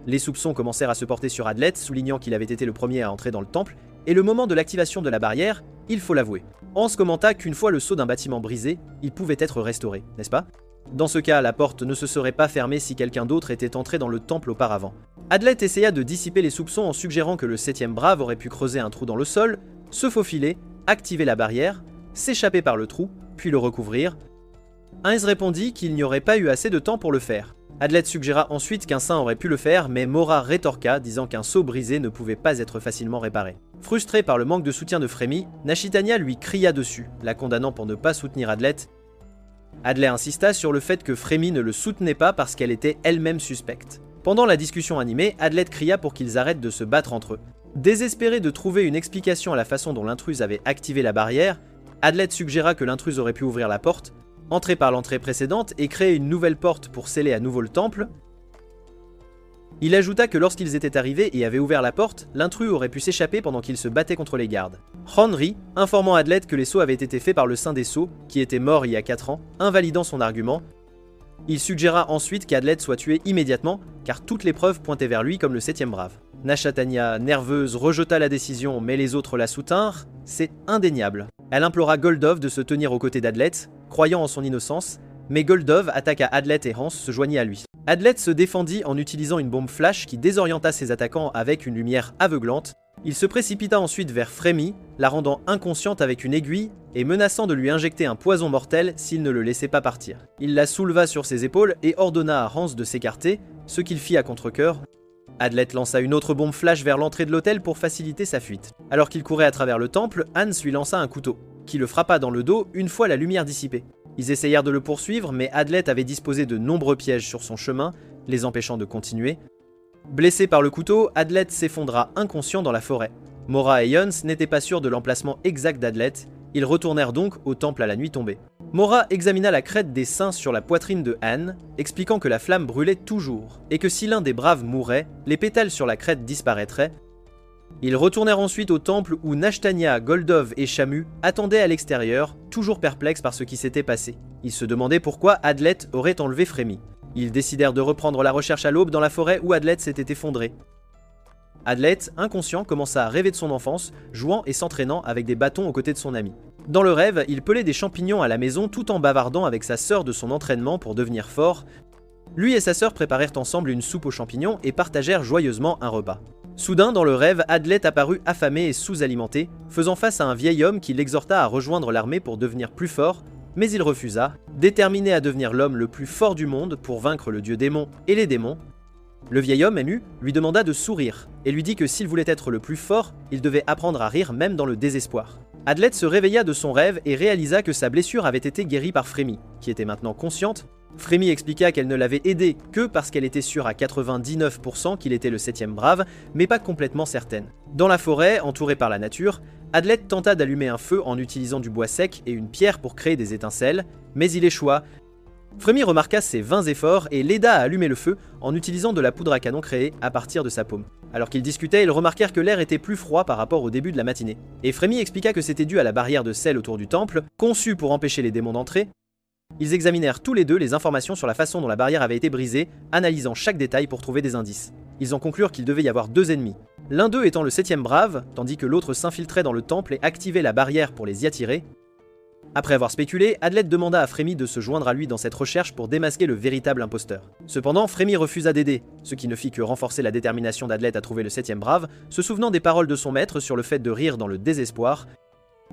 Les soupçons commencèrent à se porter sur Adlet, soulignant qu'il avait été le premier à entrer dans le temple, et le moment de l'activation de la barrière, il faut l'avouer. Hans commenta qu'une fois le sceau d'un bâtiment brisé, il pouvait être restauré, n'est-ce pas ? Dans ce cas, la porte ne se serait pas fermée si quelqu'un d'autre était entré dans le temple auparavant. Adlet essaya de dissiper les soupçons en suggérant que le 7ème brave aurait pu creuser un trou dans le sol, se faufiler, activer la barrière, s'échapper par le trou, puis le recouvrir. Heinz répondit qu'il n'y aurait pas eu assez de temps pour le faire. Adlet suggéra ensuite qu'un saint aurait pu le faire, mais Mora rétorqua, disant qu'un sceau brisé ne pouvait pas être facilement réparé. Frustré par le manque de soutien de Frémy, Nashitania lui cria dessus, la condamnant pour ne pas soutenir Adlet. Adlet insista sur le fait que Frémy ne le soutenait pas parce qu'elle était elle-même suspecte. Pendant la discussion animée, Adlet cria pour qu'ils arrêtent de se battre entre eux. Désespéré de trouver une explication à la façon dont l'intruse avait activé la barrière, Adlet suggéra que l'intruse aurait pu ouvrir la porte, entrer par l'entrée précédente et créer une nouvelle porte pour sceller à nouveau le temple. Il ajouta que lorsqu'ils étaient arrivés et avaient ouvert la porte, l'intrus aurait pu s'échapper pendant qu'il se battait contre les gardes. Henry, informant Adlet que les sauts avaient été faits par le Saint des Sceaux, qui était mort il y a 4 ans, invalidant son argument. Il suggéra ensuite qu'Adlet soit tué immédiatement, car toutes les preuves pointaient vers lui comme le 7e brave. Nashatanya, nerveuse, rejeta la décision, mais les autres la soutinrent. C'est indéniable. Elle implora Goldov de se tenir aux côtés d'Adlet, croyant en son innocence, mais Goldov attaqua Adlet et Hans se joignit à lui. Adlet se défendit en utilisant une bombe flash qui désorienta ses attaquants avec une lumière aveuglante. Il se précipita ensuite vers Frémy, la rendant inconsciente avec une aiguille et menaçant de lui injecter un poison mortel s'il ne le laissait pas partir. Il la souleva sur ses épaules et ordonna à Hans de s'écarter, ce qu'il fit à contre-cœur. Adlet lança une autre bombe flash vers l'entrée de l'hôtel pour faciliter sa fuite. Alors qu'il courait à travers le temple, Hans lui lança un couteau, qui le frappa dans le dos une fois la lumière dissipée. Ils essayèrent de le poursuivre, mais Adlet avait disposé de nombreux pièges sur son chemin, les empêchant de continuer. Blessé par le couteau, Adlet s'effondra inconscient dans la forêt. Mora et Jöns n'étaient pas sûrs de l'emplacement exact d'Adlet, ils retournèrent donc au temple à la nuit tombée. Mora examina la crête des saints sur la poitrine de Anne, expliquant que la flamme brûlait toujours, et que si l'un des braves mourait, les pétales sur la crête disparaîtraient. Ils retournèrent ensuite au temple où Nashtania, Goldov et Shamu attendaient à l'extérieur, toujours perplexes par ce qui s'était passé. Ils se demandaient pourquoi Adlet aurait enlevé Frémy. Ils décidèrent de reprendre la recherche à l'aube dans la forêt où Adlet s'était effondré. Adlet, inconscient, commença à rêver de son enfance, jouant et s'entraînant avec des bâtons aux côtés de son ami. Dans le rêve, il pelait des champignons à la maison tout en bavardant avec sa sœur de son entraînement pour devenir fort. Lui et sa sœur préparèrent ensemble une soupe aux champignons et partagèrent joyeusement un repas. Soudain, dans le rêve, Adlet apparut affamé et sous-alimenté, faisant face à un vieil homme qui l'exhorta à rejoindre l'armée pour devenir plus fort, mais il refusa, déterminé à devenir l'homme le plus fort du monde pour vaincre le dieu démon et les démons. Le vieil homme, ému, lui demanda de sourire, et lui dit que s'il voulait être le plus fort, il devait apprendre à rire même dans le désespoir. Adlet se réveilla de son rêve et réalisa que sa blessure avait été guérie par Frémy, qui était maintenant consciente. Frémy expliqua qu'elle ne l'avait aidé que parce qu'elle était sûre à 99% qu'il était le 7e brave, mais pas complètement certaine. Dans la forêt, entourée par la nature, Adlet tenta d'allumer un feu en utilisant du bois sec et une pierre pour créer des étincelles, mais il échoua. Frémy remarqua ses vains efforts et l'aida à allumer le feu en utilisant de la poudre à canon créée à partir de sa paume. Alors qu'ils discutaient, ils remarquèrent que l'air était plus froid par rapport au début de la matinée. Et Frémy expliqua que c'était dû à la barrière de sel autour du temple, conçue pour empêcher les démons d'entrer. Ils examinèrent tous les deux les informations sur la façon dont la barrière avait été brisée, analysant chaque détail pour trouver des indices. Ils en conclurent qu'il devait y avoir 2 ennemis. L'un d'eux étant le 7e brave, tandis que l'autre s'infiltrait dans le temple et activait la barrière pour les y attirer. Après avoir spéculé, Adlet demanda à Frémy de se joindre à lui dans cette recherche pour démasquer le véritable imposteur. Cependant, Frémy refusa d'aider, ce qui ne fit que renforcer la détermination d'Adlet à trouver le 7e brave, se souvenant des paroles de son maître sur le fait de rire dans le désespoir.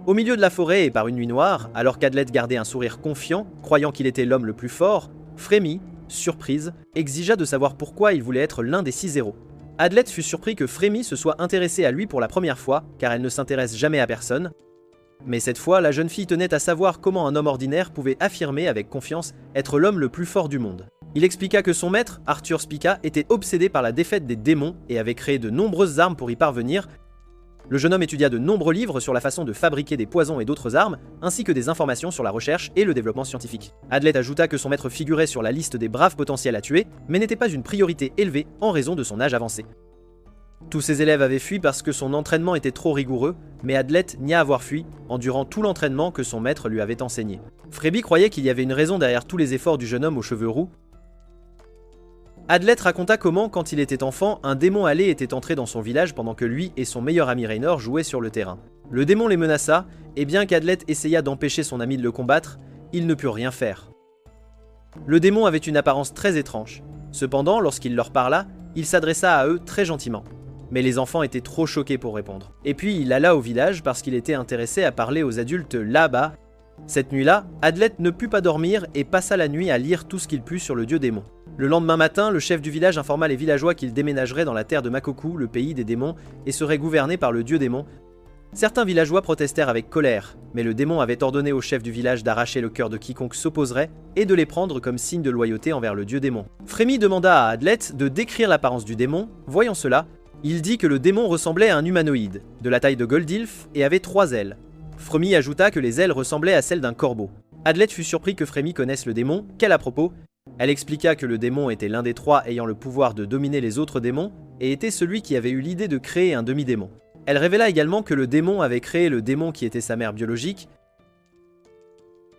Au milieu de la forêt et par une nuit noire, alors qu'Adlet gardait un sourire confiant, croyant qu'il était l'homme le plus fort, Frémy, surprise, exigea de savoir pourquoi il voulait être l'un des 6 héros. Adlet fut surpris que Frémy se soit intéressée à lui pour la première fois, car elle ne s'intéresse jamais à personne. Mais cette fois, la jeune fille tenait à savoir comment un homme ordinaire pouvait affirmer avec confiance être l'homme le plus fort du monde. Il expliqua que son maître, Arthur Spica, était obsédé par la défaite des démons et avait créé de nombreuses armes pour y parvenir. Le jeune homme étudia de nombreux livres sur la façon de fabriquer des poisons et d'autres armes, ainsi que des informations sur la recherche et le développement scientifique. Adlet ajouta que son maître figurait sur la liste des braves potentiels à tuer, mais n'était pas une priorité élevée en raison de son âge avancé. Tous ses élèves avaient fui parce que son entraînement était trop rigoureux, mais Adlet nia avoir fui, endurant tout l'entraînement que son maître lui avait enseigné. Fréby croyait qu'il y avait une raison derrière tous les efforts du jeune homme aux cheveux roux. Adlet raconta comment, quand il était enfant, un démon allé était entré dans son village pendant que lui et son meilleur ami Raynor jouaient sur le terrain. Le démon les menaça, et bien qu'Adlet essaya d'empêcher son ami de le combattre, ils ne purent rien faire. Le démon avait une apparence très étrange. Cependant, lorsqu'il leur parla, il s'adressa à eux très gentiment. Mais les enfants étaient trop choqués pour répondre. Et puis il alla au village parce qu'il était intéressé à parler aux adultes là-bas. Cette nuit-là, Adlet ne put pas dormir et passa la nuit à lire tout ce qu'il put sur le dieu démon. Le lendemain matin, le chef du village informa les villageois qu'il déménagerait dans la terre de Makoku, le pays des démons, et serait gouverné par le dieu démon. Certains villageois protestèrent avec colère, mais le démon avait ordonné au chef du village d'arracher le cœur de quiconque s'opposerait et de les prendre comme signe de loyauté envers le dieu démon. Frémy demanda à Adlet de décrire l'apparence du démon. Voyant cela, il dit que le démon ressemblait à un humanoïde, de la taille de Goldilf, et avait 3 ailes. Frémy ajouta que les ailes ressemblaient à celles d'un corbeau. Adlet fut surpris que Frémy connaisse le démon, quel à propos. Elle expliqua que le démon était l'un des 3 ayant le pouvoir de dominer les autres démons, et était celui qui avait eu l'idée de créer un demi-démon. Elle révéla également que le démon avait créé le démon qui était sa mère biologique.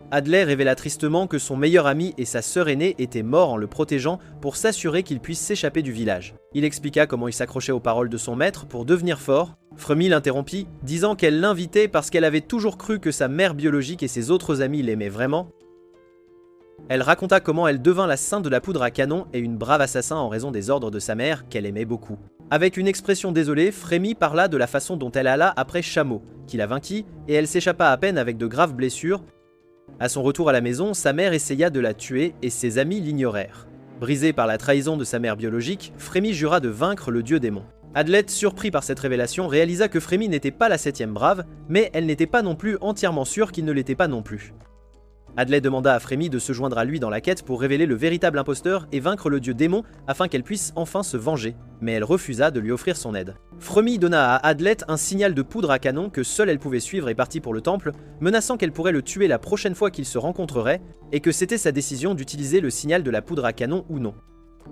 Adlai révéla tristement que son meilleur ami et sa sœur aînée étaient morts en le protégeant pour s'assurer qu'il puisse s'échapper du village. Il expliqua comment il s'accrochait aux paroles de son maître pour devenir fort. Fremy l'interrompit, disant qu'elle l'invitait parce qu'elle avait toujours cru que sa mère biologique et ses autres amis l'aimaient vraiment. Elle raconta comment elle devint la sainte de la poudre à canon et une brave assassin en raison des ordres de sa mère qu'elle aimait beaucoup. Avec une expression désolée, Fremy parla de la façon dont elle alla après Chameau, qui la vainquit, et elle s'échappa à peine avec de graves blessures. À son retour à la maison, sa mère essaya de la tuer et ses amis l'ignorèrent. Brisé par la trahison de sa mère biologique, Fremy jura de vaincre le dieu démon. Adlet, surpris par cette révélation, réalisa que Fremy n'était pas la 7e brave, mais elle n'était pas non plus entièrement sûre qu'il ne l'était pas non plus. Adlet demanda à Fremy de se joindre à lui dans la quête pour révéler le véritable imposteur et vaincre le dieu démon afin qu'elle puisse enfin se venger, mais elle refusa de lui offrir son aide. Fremy donna à Adlet un signal de poudre à canon que seule elle pouvait suivre et partit pour le temple, menaçant qu'elle pourrait le tuer la prochaine fois qu'ils se rencontreraient, et que c'était sa décision d'utiliser le signal de la poudre à canon ou non.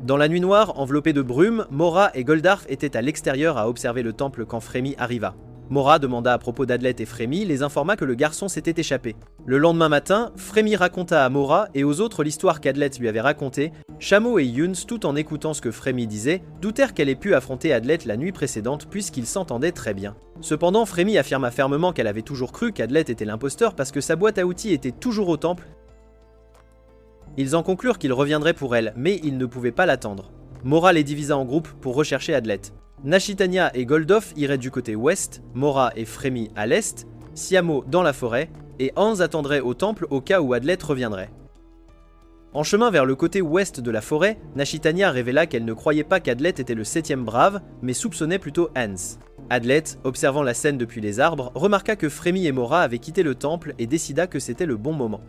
Dans la nuit noire, enveloppée de brume, Mora et Goldarf étaient à l'extérieur à observer le temple quand Fremy arriva. Mora demanda à propos d'Adlet et Fremy, les informa que le garçon s'était échappé. Le lendemain matin, Fremy raconta à Mora et aux autres l'histoire qu'Adlet lui avait racontée. Chameau et Yuns, tout en écoutant ce que Fremy disait, doutèrent qu'elle ait pu affronter Adlet la nuit précédente puisqu'ils s'entendaient très bien. Cependant, Fremy affirma fermement qu'elle avait toujours cru qu'Adlet était l'imposteur parce que sa boîte à outils était toujours au temple. Ils en conclurent qu'il reviendrait pour elle, mais ils ne pouvaient pas l'attendre. Mora les divisa en groupes pour rechercher Adlet. Nashitania et Goldof iraient du côté ouest, Mora et Fremy à l'est, Siamo dans la forêt, et Hans attendrait au temple au cas où Adlet reviendrait. En chemin vers le côté ouest de la forêt, Nashitania révéla qu'elle ne croyait pas qu'Adlet était le 7e brave, mais soupçonnait plutôt Hans. Adlet, observant la scène depuis les arbres, remarqua que Fremy et Mora avaient quitté le temple et décida que c'était le bon moment.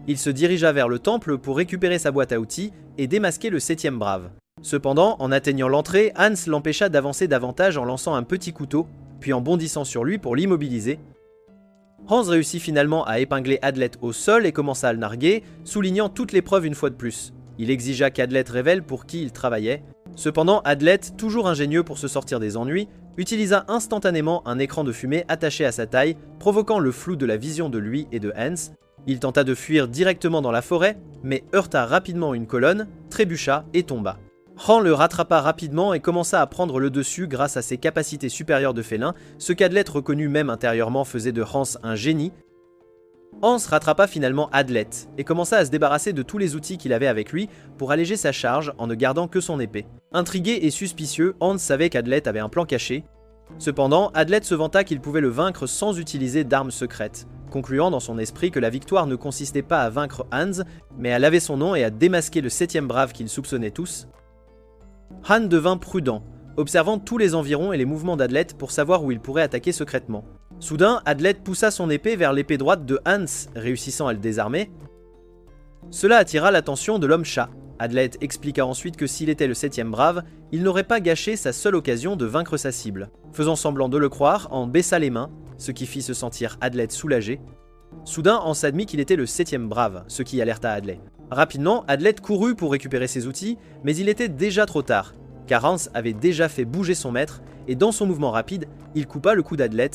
Il se dirigea vers le temple pour récupérer sa boîte à outils et démasquer le 7e brave. Cependant, en atteignant l'entrée, Hans l'empêcha d'avancer davantage en lançant un petit couteau, puis en bondissant sur lui pour l'immobiliser. Hans réussit finalement à épingler Adlet au sol et commença à le narguer, soulignant toutes les preuves une fois de plus. Il exigea qu'Adlet révèle pour qui il travaillait. Cependant, Adlet, toujours ingénieux pour se sortir des ennuis, utilisa instantanément un écran de fumée attaché à sa taille, provoquant le flou de la vision de lui et de Hans. Il tenta de fuir directement dans la forêt, mais heurta rapidement une colonne, trébucha et tomba. Han le rattrapa rapidement et commença à prendre le dessus grâce à ses capacités supérieures de félin, ce qu'Adlet reconnut même intérieurement faisait de Hans un génie. Hans rattrapa finalement Adlet et commença à se débarrasser de tous les outils qu'il avait avec lui pour alléger sa charge en ne gardant que son épée. Intrigué et suspicieux, Hans savait qu'Adlet avait un plan caché. Cependant, Adlet se vanta qu'il pouvait le vaincre sans utiliser d'armes secrètes, concluant dans son esprit que la victoire ne consistait pas à vaincre Hans, mais à laver son nom et à démasquer le 7e brave qu'ils soupçonnaient tous. Han devint prudent, observant tous les environs et les mouvements d'Adlet pour savoir où il pourrait attaquer secrètement. Soudain, Adlet poussa son épée vers l'épée droite de Hans, réussissant à le désarmer. Cela attira l'attention de l'homme-chat. Adlet expliqua ensuite que s'il était le 7e brave, il n'aurait pas gâché sa seule occasion de vaincre sa cible. Faisant semblant de le croire, Hans baissa les mains, ce qui fit se sentir Adlet soulagé. Soudain, Hans admit qu'il était le 7e brave, ce qui alerta Adlet. Rapidement, Adlet courut pour récupérer ses outils, mais il était déjà trop tard, car Hans avait déjà fait bouger son maître, et dans son mouvement rapide, il coupa le cou d'Adlet.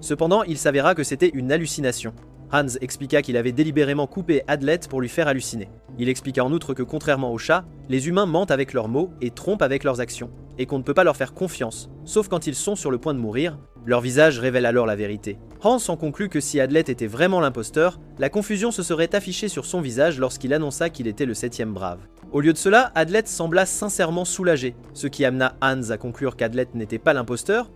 Cependant, il s'avéra que c'était une hallucination. Hans expliqua qu'il avait délibérément coupé Adlet pour lui faire halluciner. Il expliqua en outre que contrairement aux chats, les humains mentent avec leurs mots et trompent avec leurs actions, et qu'on ne peut pas leur faire confiance, sauf quand ils sont sur le point de mourir. Leur visage révèle alors la vérité. Hans en conclut que si Adlet était vraiment l'imposteur, la confusion se serait affichée sur son visage lorsqu'il annonça qu'il était le 7e brave. Au lieu de cela, Adlet sembla sincèrement soulagé, ce qui amena Hans à conclure qu'Adlet n'était pas l'imposteur.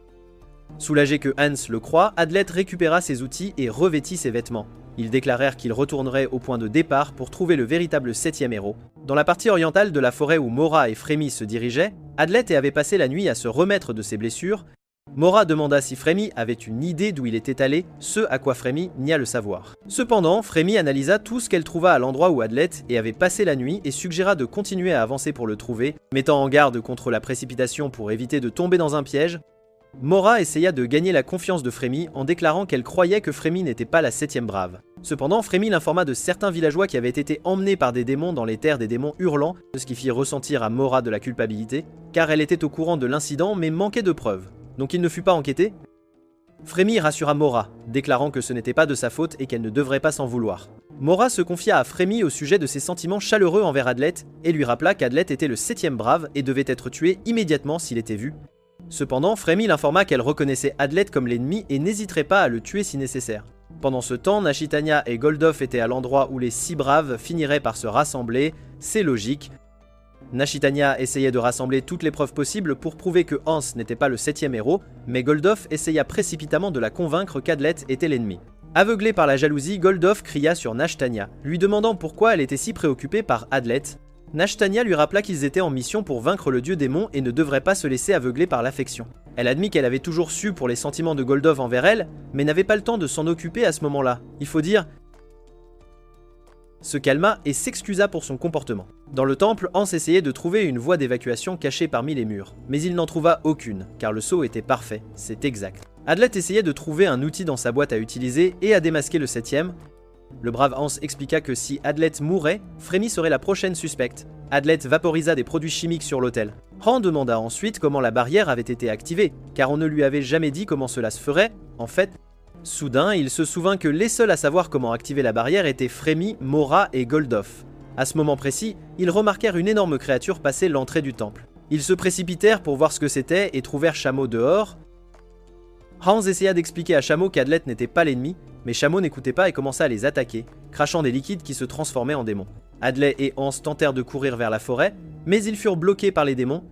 Soulagé que Hans le croie, Adlet récupéra ses outils et revêtit ses vêtements. Ils déclarèrent qu'ils retourneraient au point de départ pour trouver le véritable 7e héros. Dans la partie orientale de la forêt où Mora et Fremy se dirigeaient, Adlet avait passé la nuit à se remettre de ses blessures. Mora demanda si Fremy avait une idée d'où il était allé, ce à quoi Fremy nia le savoir. Cependant, Fremy analysa tout ce qu'elle trouva à l'endroit où Adlet avait passé la nuit et suggéra de continuer à avancer pour le trouver, mettant en garde contre la précipitation pour éviter de tomber dans un piège. Mora essaya de gagner la confiance de Frémy en déclarant qu'elle croyait que Frémy n'était pas la 7e brave. Cependant, Frémy l'informa de certains villageois qui avaient été emmenés par des démons dans les terres des démons hurlants, ce qui fit ressentir à Mora de la culpabilité, car elle était au courant de l'incident mais manquait de preuves. Donc il ne fut pas enquêté. Frémy rassura Mora, déclarant que ce n'était pas de sa faute et qu'elle ne devrait pas s'en vouloir. Mora se confia à Frémy au sujet de ses sentiments chaleureux envers Adlet et lui rappela qu'Adlet était le 7e brave et devait être tué immédiatement s'il était vu. Cependant, Frémy l'informa qu'elle reconnaissait Adlet comme l'ennemi et n'hésiterait pas à le tuer si nécessaire. Pendant ce temps, Nashitania et Goldof étaient à l'endroit où les 6 braves finiraient par se rassembler, c'est logique. Nashitania essayait de rassembler toutes les preuves possibles pour prouver que Hans n'était pas le 7e héros, mais Goldof essaya précipitamment de la convaincre qu'Adlet était l'ennemi. Aveuglé par la jalousie, Goldof cria sur Nashtania, lui demandant pourquoi elle était si préoccupée par Adlet. Nashtania lui rappela qu'ils étaient en mission pour vaincre le dieu démon et ne devraient pas se laisser aveugler par l'affection. Elle admit qu'elle avait toujours su pour les sentiments de Goldof envers elle, mais n'avait pas le temps de s'en occuper à ce moment-là. Il faut dire, se calma et s'excusa pour son comportement. Dans le temple, Hans essayait de trouver une voie d'évacuation cachée parmi les murs, mais il n'en trouva aucune, car le sceau était parfait, c'est exact. Adlet essayait de trouver un outil dans sa boîte à utiliser et à démasquer le 7e. Le brave Hans expliqua que si Adlet mourait, Frémy serait la prochaine suspecte. Adlet vaporisa des produits chimiques sur l'autel. Han demanda ensuite comment la barrière avait été activée, car on ne lui avait jamais dit comment cela se ferait. En fait, soudain, il se souvint que les seuls à savoir comment activer la barrière étaient Frémy, Mora et Goldof. À ce moment précis, ils remarquèrent une énorme créature passer l'entrée du temple. Ils se précipitèrent pour voir ce que c'était et trouvèrent Chameau dehors. Hans essaya d'expliquer à Chameau qu'Adlet n'était pas l'ennemi, mais Chameau n'écoutait pas et commença à les attaquer, crachant des liquides qui se transformaient en démons. Adlet et Hans tentèrent de courir vers la forêt, mais ils furent bloqués par les démons.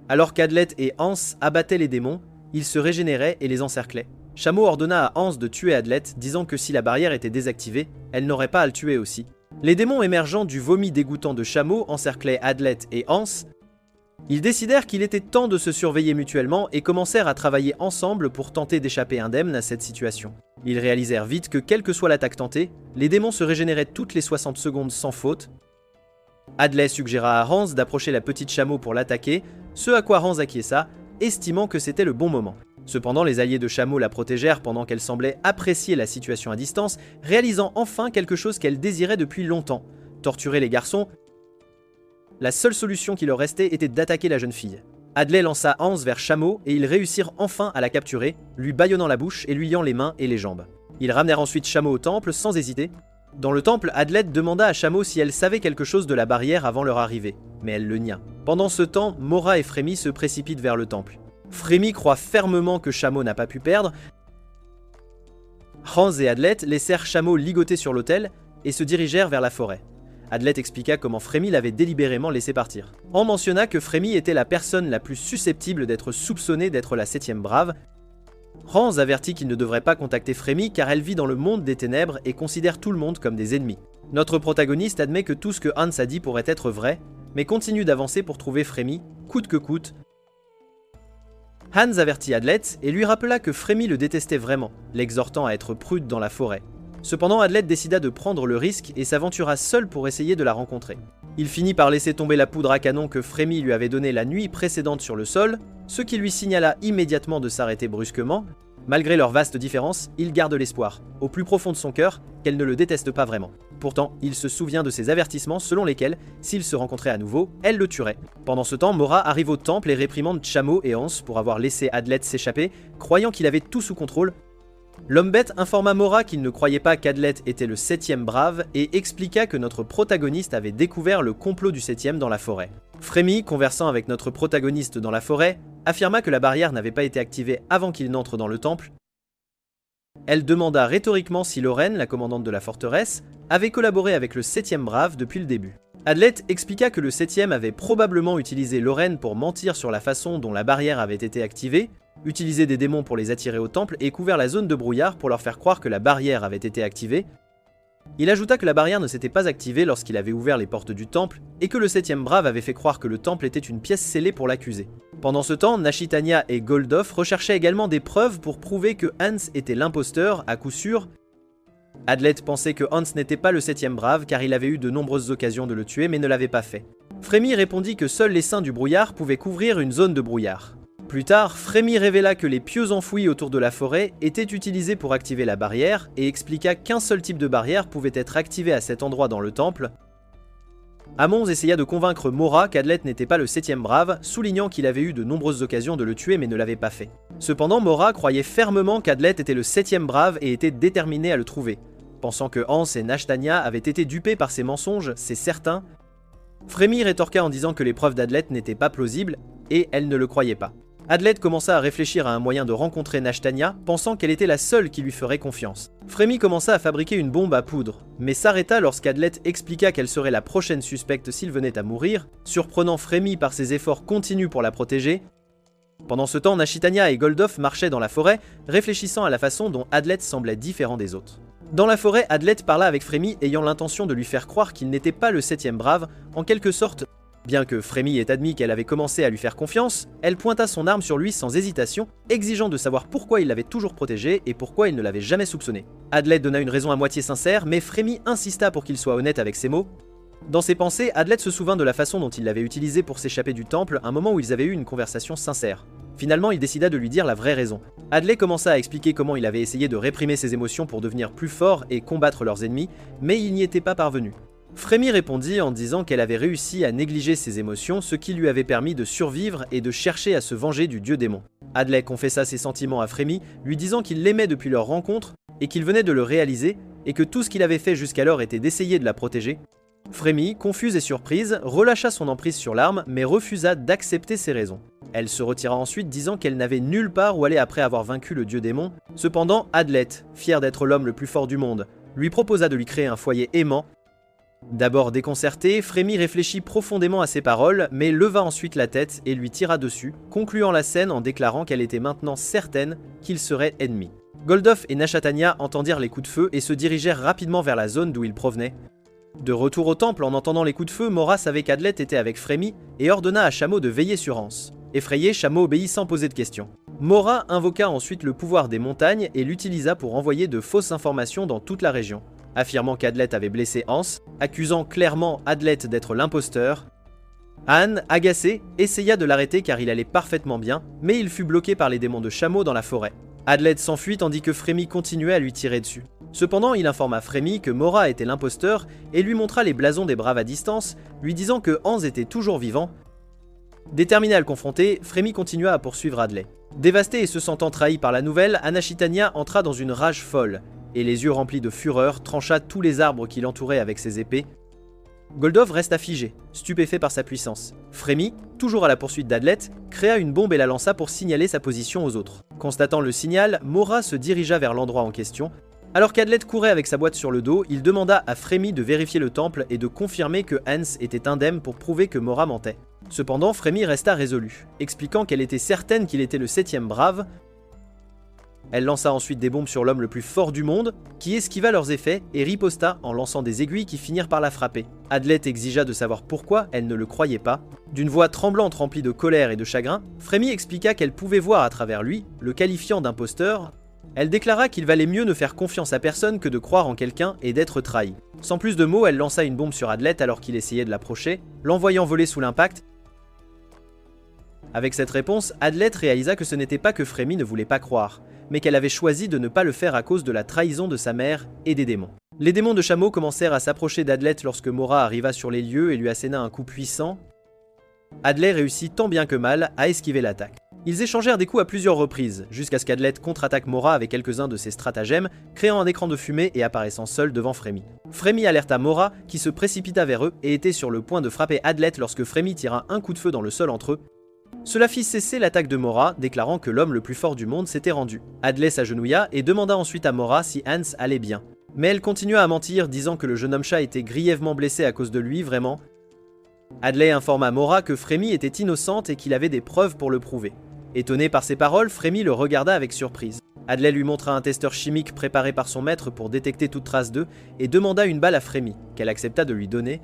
Alors qu'Adlet et Hans abattaient les démons, ils se régénéraient et les encerclaient. Chameau ordonna à Hans de tuer Adlet, disant que si la barrière était désactivée, elle n'aurait pas à le tuer aussi. Les démons émergeant du vomi dégoûtant de Chameau encerclaient Adlet et Hans. Ils décidèrent qu'il était temps de se surveiller mutuellement et commencèrent à travailler ensemble pour tenter d'échapper indemnes à cette situation. Ils réalisèrent vite que quelle que soit l'attaque tentée, les démons se régénéraient toutes les 60 secondes sans faute. Adlet suggéra à Hans d'approcher la petite Chameau pour l'attaquer, ce à quoi Hans acquiesça, estimant que c'était le bon moment. Cependant, les alliés de Chameau la protégèrent pendant qu'elle semblait apprécier la situation à distance, réalisant enfin quelque chose qu'elle désirait depuis longtemps, torturer les garçons. La seule solution qui leur restait était d'attaquer la jeune fille. Adlet lança Hans vers Chameau et ils réussirent enfin à la capturer, lui bâillonnant la bouche et lui liant les mains et les jambes. Ils ramenèrent ensuite Chameau au temple sans hésiter. Dans le temple, Adlet demanda à Chameau si elle savait quelque chose de la barrière avant leur arrivée, mais elle le nia. Pendant ce temps, Mora et Frémy se précipitent vers le temple. Frémy croit fermement que Chameau n'a pas pu perdre. Hans et Adlet laissèrent Chameau ligoter sur l'autel et se dirigèrent vers la forêt. Adlet expliqua comment Frémy l'avait délibérément laissé partir. On mentionna que Frémy était la personne la plus susceptible d'être soupçonnée d'être la 7e brave. Hans avertit qu'il ne devrait pas contacter Frémy car elle vit dans le monde des ténèbres et considère tout le monde comme des ennemis. Notre protagoniste admet que tout ce que Hans a dit pourrait être vrai, mais continue d'avancer pour trouver Frémy, coûte que coûte. Hans avertit Adlet et lui rappela que Frémy le détestait vraiment, l'exhortant à être prude dans la forêt. Cependant, Adlet décida de prendre le risque et s'aventura seul pour essayer de la rencontrer. Il finit par laisser tomber la poudre à canon que Frémy lui avait donnée la nuit précédente sur le sol, ce qui lui signala immédiatement de s'arrêter brusquement. Malgré leurs vastes différences, il garde l'espoir, au plus profond de son cœur, qu'elle ne le déteste pas vraiment. Pourtant, il se souvient de ses avertissements selon lesquels, s'ils se rencontraient à nouveau, elle le tuerait. Pendant ce temps, Mora arrive au temple et réprimande Chameau et Hans pour avoir laissé Adlet s'échapper, croyant qu'il avait tout sous contrôle. L'homme bête informa Mora qu'il ne croyait pas qu'Adlet était le 7e brave et expliqua que notre protagoniste avait découvert le complot du 7e dans la forêt. Frémy, conversant avec notre protagoniste dans la forêt, affirma que la barrière n'avait pas été activée avant qu'il n'entre dans le temple. Elle demanda rhétoriquement si Lorraine, la commandante de la forteresse, avait collaboré avec le 7e brave depuis le début. Adlet expliqua que le 7e avait probablement utilisé Lorraine pour mentir sur la façon dont la barrière avait été activée, utilisé des démons pour les attirer au temple et couvert la zone de brouillard pour leur faire croire que la barrière avait été activée. Il ajouta que la barrière ne s'était pas activée lorsqu'il avait ouvert les portes du temple et que le 7e brave avait fait croire que le temple était une pièce scellée pour l'accuser. Pendant ce temps, Nashitania et Goldof recherchaient également des preuves pour prouver que Hans était l'imposteur, à coup sûr. Adlet pensait que Hans n'était pas le 7e brave car il avait eu de nombreuses occasions de le tuer mais ne l'avait pas fait. Frémy répondit que seuls les saints du brouillard pouvaient couvrir une zone de brouillard. Plus tard, Frémy révéla que les pieux enfouis autour de la forêt étaient utilisés pour activer la barrière et expliqua qu'un seul type de barrière pouvait être activé à cet endroit dans le temple. Ammons essaya de convaincre Mora qu'Adlet n'était pas le 7e brave, soulignant qu'il avait eu de nombreuses occasions de le tuer mais ne l'avait pas fait. Cependant, Mora croyait fermement qu'Adlet était le 7e brave et était déterminé à le trouver. Pensant que Hans et Nashtania avaient été dupés par ses mensonges, c'est certain, Frémy rétorqua en disant que les preuves d'Adlet n'étaient pas plausibles, et elle ne le croyait pas. Adlet commença à réfléchir à un moyen de rencontrer Nashtania, pensant qu'elle était la seule qui lui ferait confiance. Frémy commença à fabriquer une bombe à poudre, mais s'arrêta lorsqu'Adlet expliqua qu'elle serait la prochaine suspecte s'il venait à mourir, surprenant Frémy par ses efforts continus pour la protéger. Pendant ce temps, Nashitania et Goldoff marchaient dans la forêt, réfléchissant à la façon dont Adlet semblait différent des autres. Dans la forêt, Adlet parla avec Frémy ayant l'intention de lui faire croire qu'il n'était pas le 7e brave, en quelque sorte. Bien que Frémy ait admis qu'elle avait commencé à lui faire confiance, elle pointa son arme sur lui sans hésitation, exigeant de savoir pourquoi il l'avait toujours protégé et pourquoi il ne l'avait jamais soupçonné. Adlet donna une raison à moitié sincère, mais Frémy insista pour qu'il soit honnête avec ses mots. Dans ses pensées, Adlet se souvint de la façon dont il l'avait utilisé pour s'échapper du temple, un moment où ils avaient eu une conversation sincère. Finalement, il décida de lui dire la vraie raison. Adlet commença à expliquer comment il avait essayé de réprimer ses émotions pour devenir plus fort et combattre leurs ennemis, mais il n'y était pas parvenu. Frémy répondit en disant qu'elle avait réussi à négliger ses émotions, ce qui lui avait permis de survivre et de chercher à se venger du dieu démon. Adlet confessa ses sentiments à Frémy, lui disant qu'il l'aimait depuis leur rencontre et qu'il venait de le réaliser, et que tout ce qu'il avait fait jusqu'alors était d'essayer de la protéger. Frémy, confuse et surprise, relâcha son emprise sur l'arme, mais refusa d'accepter ses raisons. Elle se retira ensuite disant qu'elle n'avait nulle part où aller après avoir vaincu le dieu démon. Cependant, Adlet, fier d'être l'homme le plus fort du monde, lui proposa de lui créer un foyer aimant. D'abord déconcerté, Frémy réfléchit profondément à ses paroles, mais leva ensuite la tête et lui tira dessus, concluant la scène en déclarant qu'elle était maintenant certaine qu'ils seraient ennemis. Goldoff et Nashatania entendirent les coups de feu et se dirigèrent rapidement vers la zone d'où ils provenaient. De retour au temple, en entendant les coups de feu, Mora savait qu'Adlet était avec Frémy et ordonna à Chameau de veiller sur Hans. Effrayé, Chameau obéit sans poser de questions. Mora invoqua ensuite le pouvoir des montagnes et l'utilisa pour envoyer de fausses informations dans toute la région, affirmant qu'Adlet avait blessé Hans, accusant clairement Adlet d'être l'imposteur. Anne, agacé, essaya de l'arrêter car il allait parfaitement bien, mais il fut bloqué par les démons de Chameau dans la forêt. Adlet s'enfuit tandis que Frémy continuait à lui tirer dessus. Cependant, il informa Frémy que Mora était l'imposteur et lui montra les blasons des braves à distance, lui disant que Hans était toujours vivant. Déterminé à le confronter, Frémy continua à poursuivre Adlet. Dévasté et se sentant trahi par la nouvelle, Anashitania entra dans une rage folle, et les yeux remplis de fureur, trancha tous les arbres qui l'entouraient avec ses épées. Goldoff resta figé, stupéfait par sa puissance. Frémy, toujours à la poursuite d'Adlet, créa une bombe et la lança pour signaler sa position aux autres. Constatant le signal, Mora se dirigea vers l'endroit en question. Alors qu'Adlet courait avec sa boîte sur le dos, il demanda à Frémy de vérifier le temple et de confirmer que Hans était indemne pour prouver que Mora mentait. Cependant, Frémy resta résolue, expliquant qu'elle était certaine qu'il était le 7e brave. Elle lança ensuite des bombes sur l'homme le plus fort du monde, qui esquiva leurs effets et riposta en lançant des aiguilles qui finirent par la frapper. Adlet exigea de savoir pourquoi elle ne le croyait pas. D'une voix tremblante remplie de colère et de chagrin, Frémy expliqua qu'elle pouvait voir à travers lui, le qualifiant d'imposteur. Elle déclara qu'il valait mieux ne faire confiance à personne que de croire en quelqu'un et d'être trahi. Sans plus de mots, elle lança une bombe sur Adlet alors qu'il essayait de l'approcher, l'envoyant voler sous l'impact. Avec cette réponse, Adlet réalisa que ce n'était pas que Frémy ne voulait pas croire, mais qu'elle avait choisi de ne pas le faire à cause de la trahison de sa mère et des démons. Les démons de Chameau commencèrent à s'approcher d'Adlet lorsque Mora arriva sur les lieux et lui asséna un coup puissant. Adlet réussit tant bien que mal à esquiver l'attaque. Ils échangèrent des coups à plusieurs reprises, jusqu'à ce qu'Adlet contre-attaque Mora avec quelques-uns de ses stratagèmes, créant un écran de fumée et apparaissant seul devant Frémy. Frémy alerta Mora, qui se précipita vers eux et était sur le point de frapper Adlet lorsque Frémy tira un coup de feu dans le sol entre eux. Cela fit cesser l'attaque de Mora, déclarant que l'homme le plus fort du monde s'était rendu. Adlet s'agenouilla et demanda ensuite à Mora si Hans allait bien. Mais elle continua à mentir, disant que le jeune homme chat était grièvement blessé à cause de lui, vraiment. Adlet informa Mora que Frémy était innocente et qu'il avait des preuves pour le prouver. Étonné par ces paroles, Frémy le regarda avec surprise. Adlet lui montra un testeur chimique préparé par son maître pour détecter toute trace d'eux et demanda une balle à Frémy, qu'elle accepta de lui donner.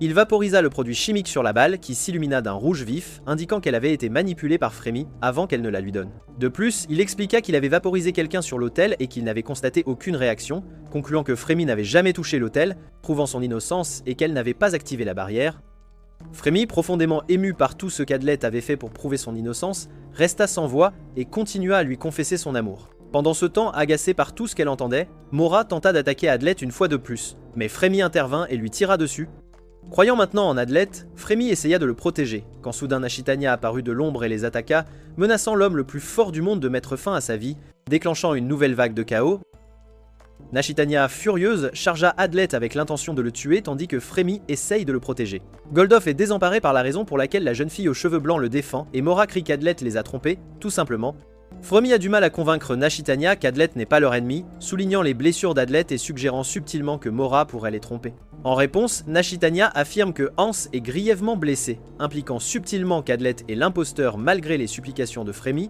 Il vaporisa le produit chimique sur la balle qui s'illumina d'un rouge vif, indiquant qu'elle avait été manipulée par Frémy avant qu'elle ne la lui donne. De plus, il expliqua qu'il avait vaporisé quelqu'un sur l'autel et qu'il n'avait constaté aucune réaction, concluant que Frémy n'avait jamais touché l'autel, prouvant son innocence et qu'elle n'avait pas activé la barrière. Frémy, profondément ému par tout ce qu'Adlet avait fait pour prouver son innocence, resta sans voix et continua à lui confesser son amour. Pendant ce temps, agacée par tout ce qu'elle entendait, Mora tenta d'attaquer Adlet une fois de plus, mais Frémy intervint et lui tira dessus. Croyant maintenant en Adlet, Frémy essaya de le protéger, quand soudain Nashitania apparut de l'ombre et les attaqua, menaçant l'homme le plus fort du monde de mettre fin à sa vie, déclenchant une nouvelle vague de chaos. Nashitania, furieuse, chargea Adlet avec l'intention de le tuer tandis que Frémy essaye de le protéger. Goldof est désemparé par la raison pour laquelle la jeune fille aux cheveux blancs le défend et Mora crie qu'Adlet les a trompés, tout simplement. Frémy a du mal à convaincre Nashitania qu'Adlet n'est pas leur ennemi, soulignant les blessures d'Adlet et suggérant subtilement que Mora pourrait les tromper. En réponse, Nashitania affirme que Hans est grièvement blessé, impliquant subtilement qu'Adlet est l'imposteur malgré les supplications de Frémy.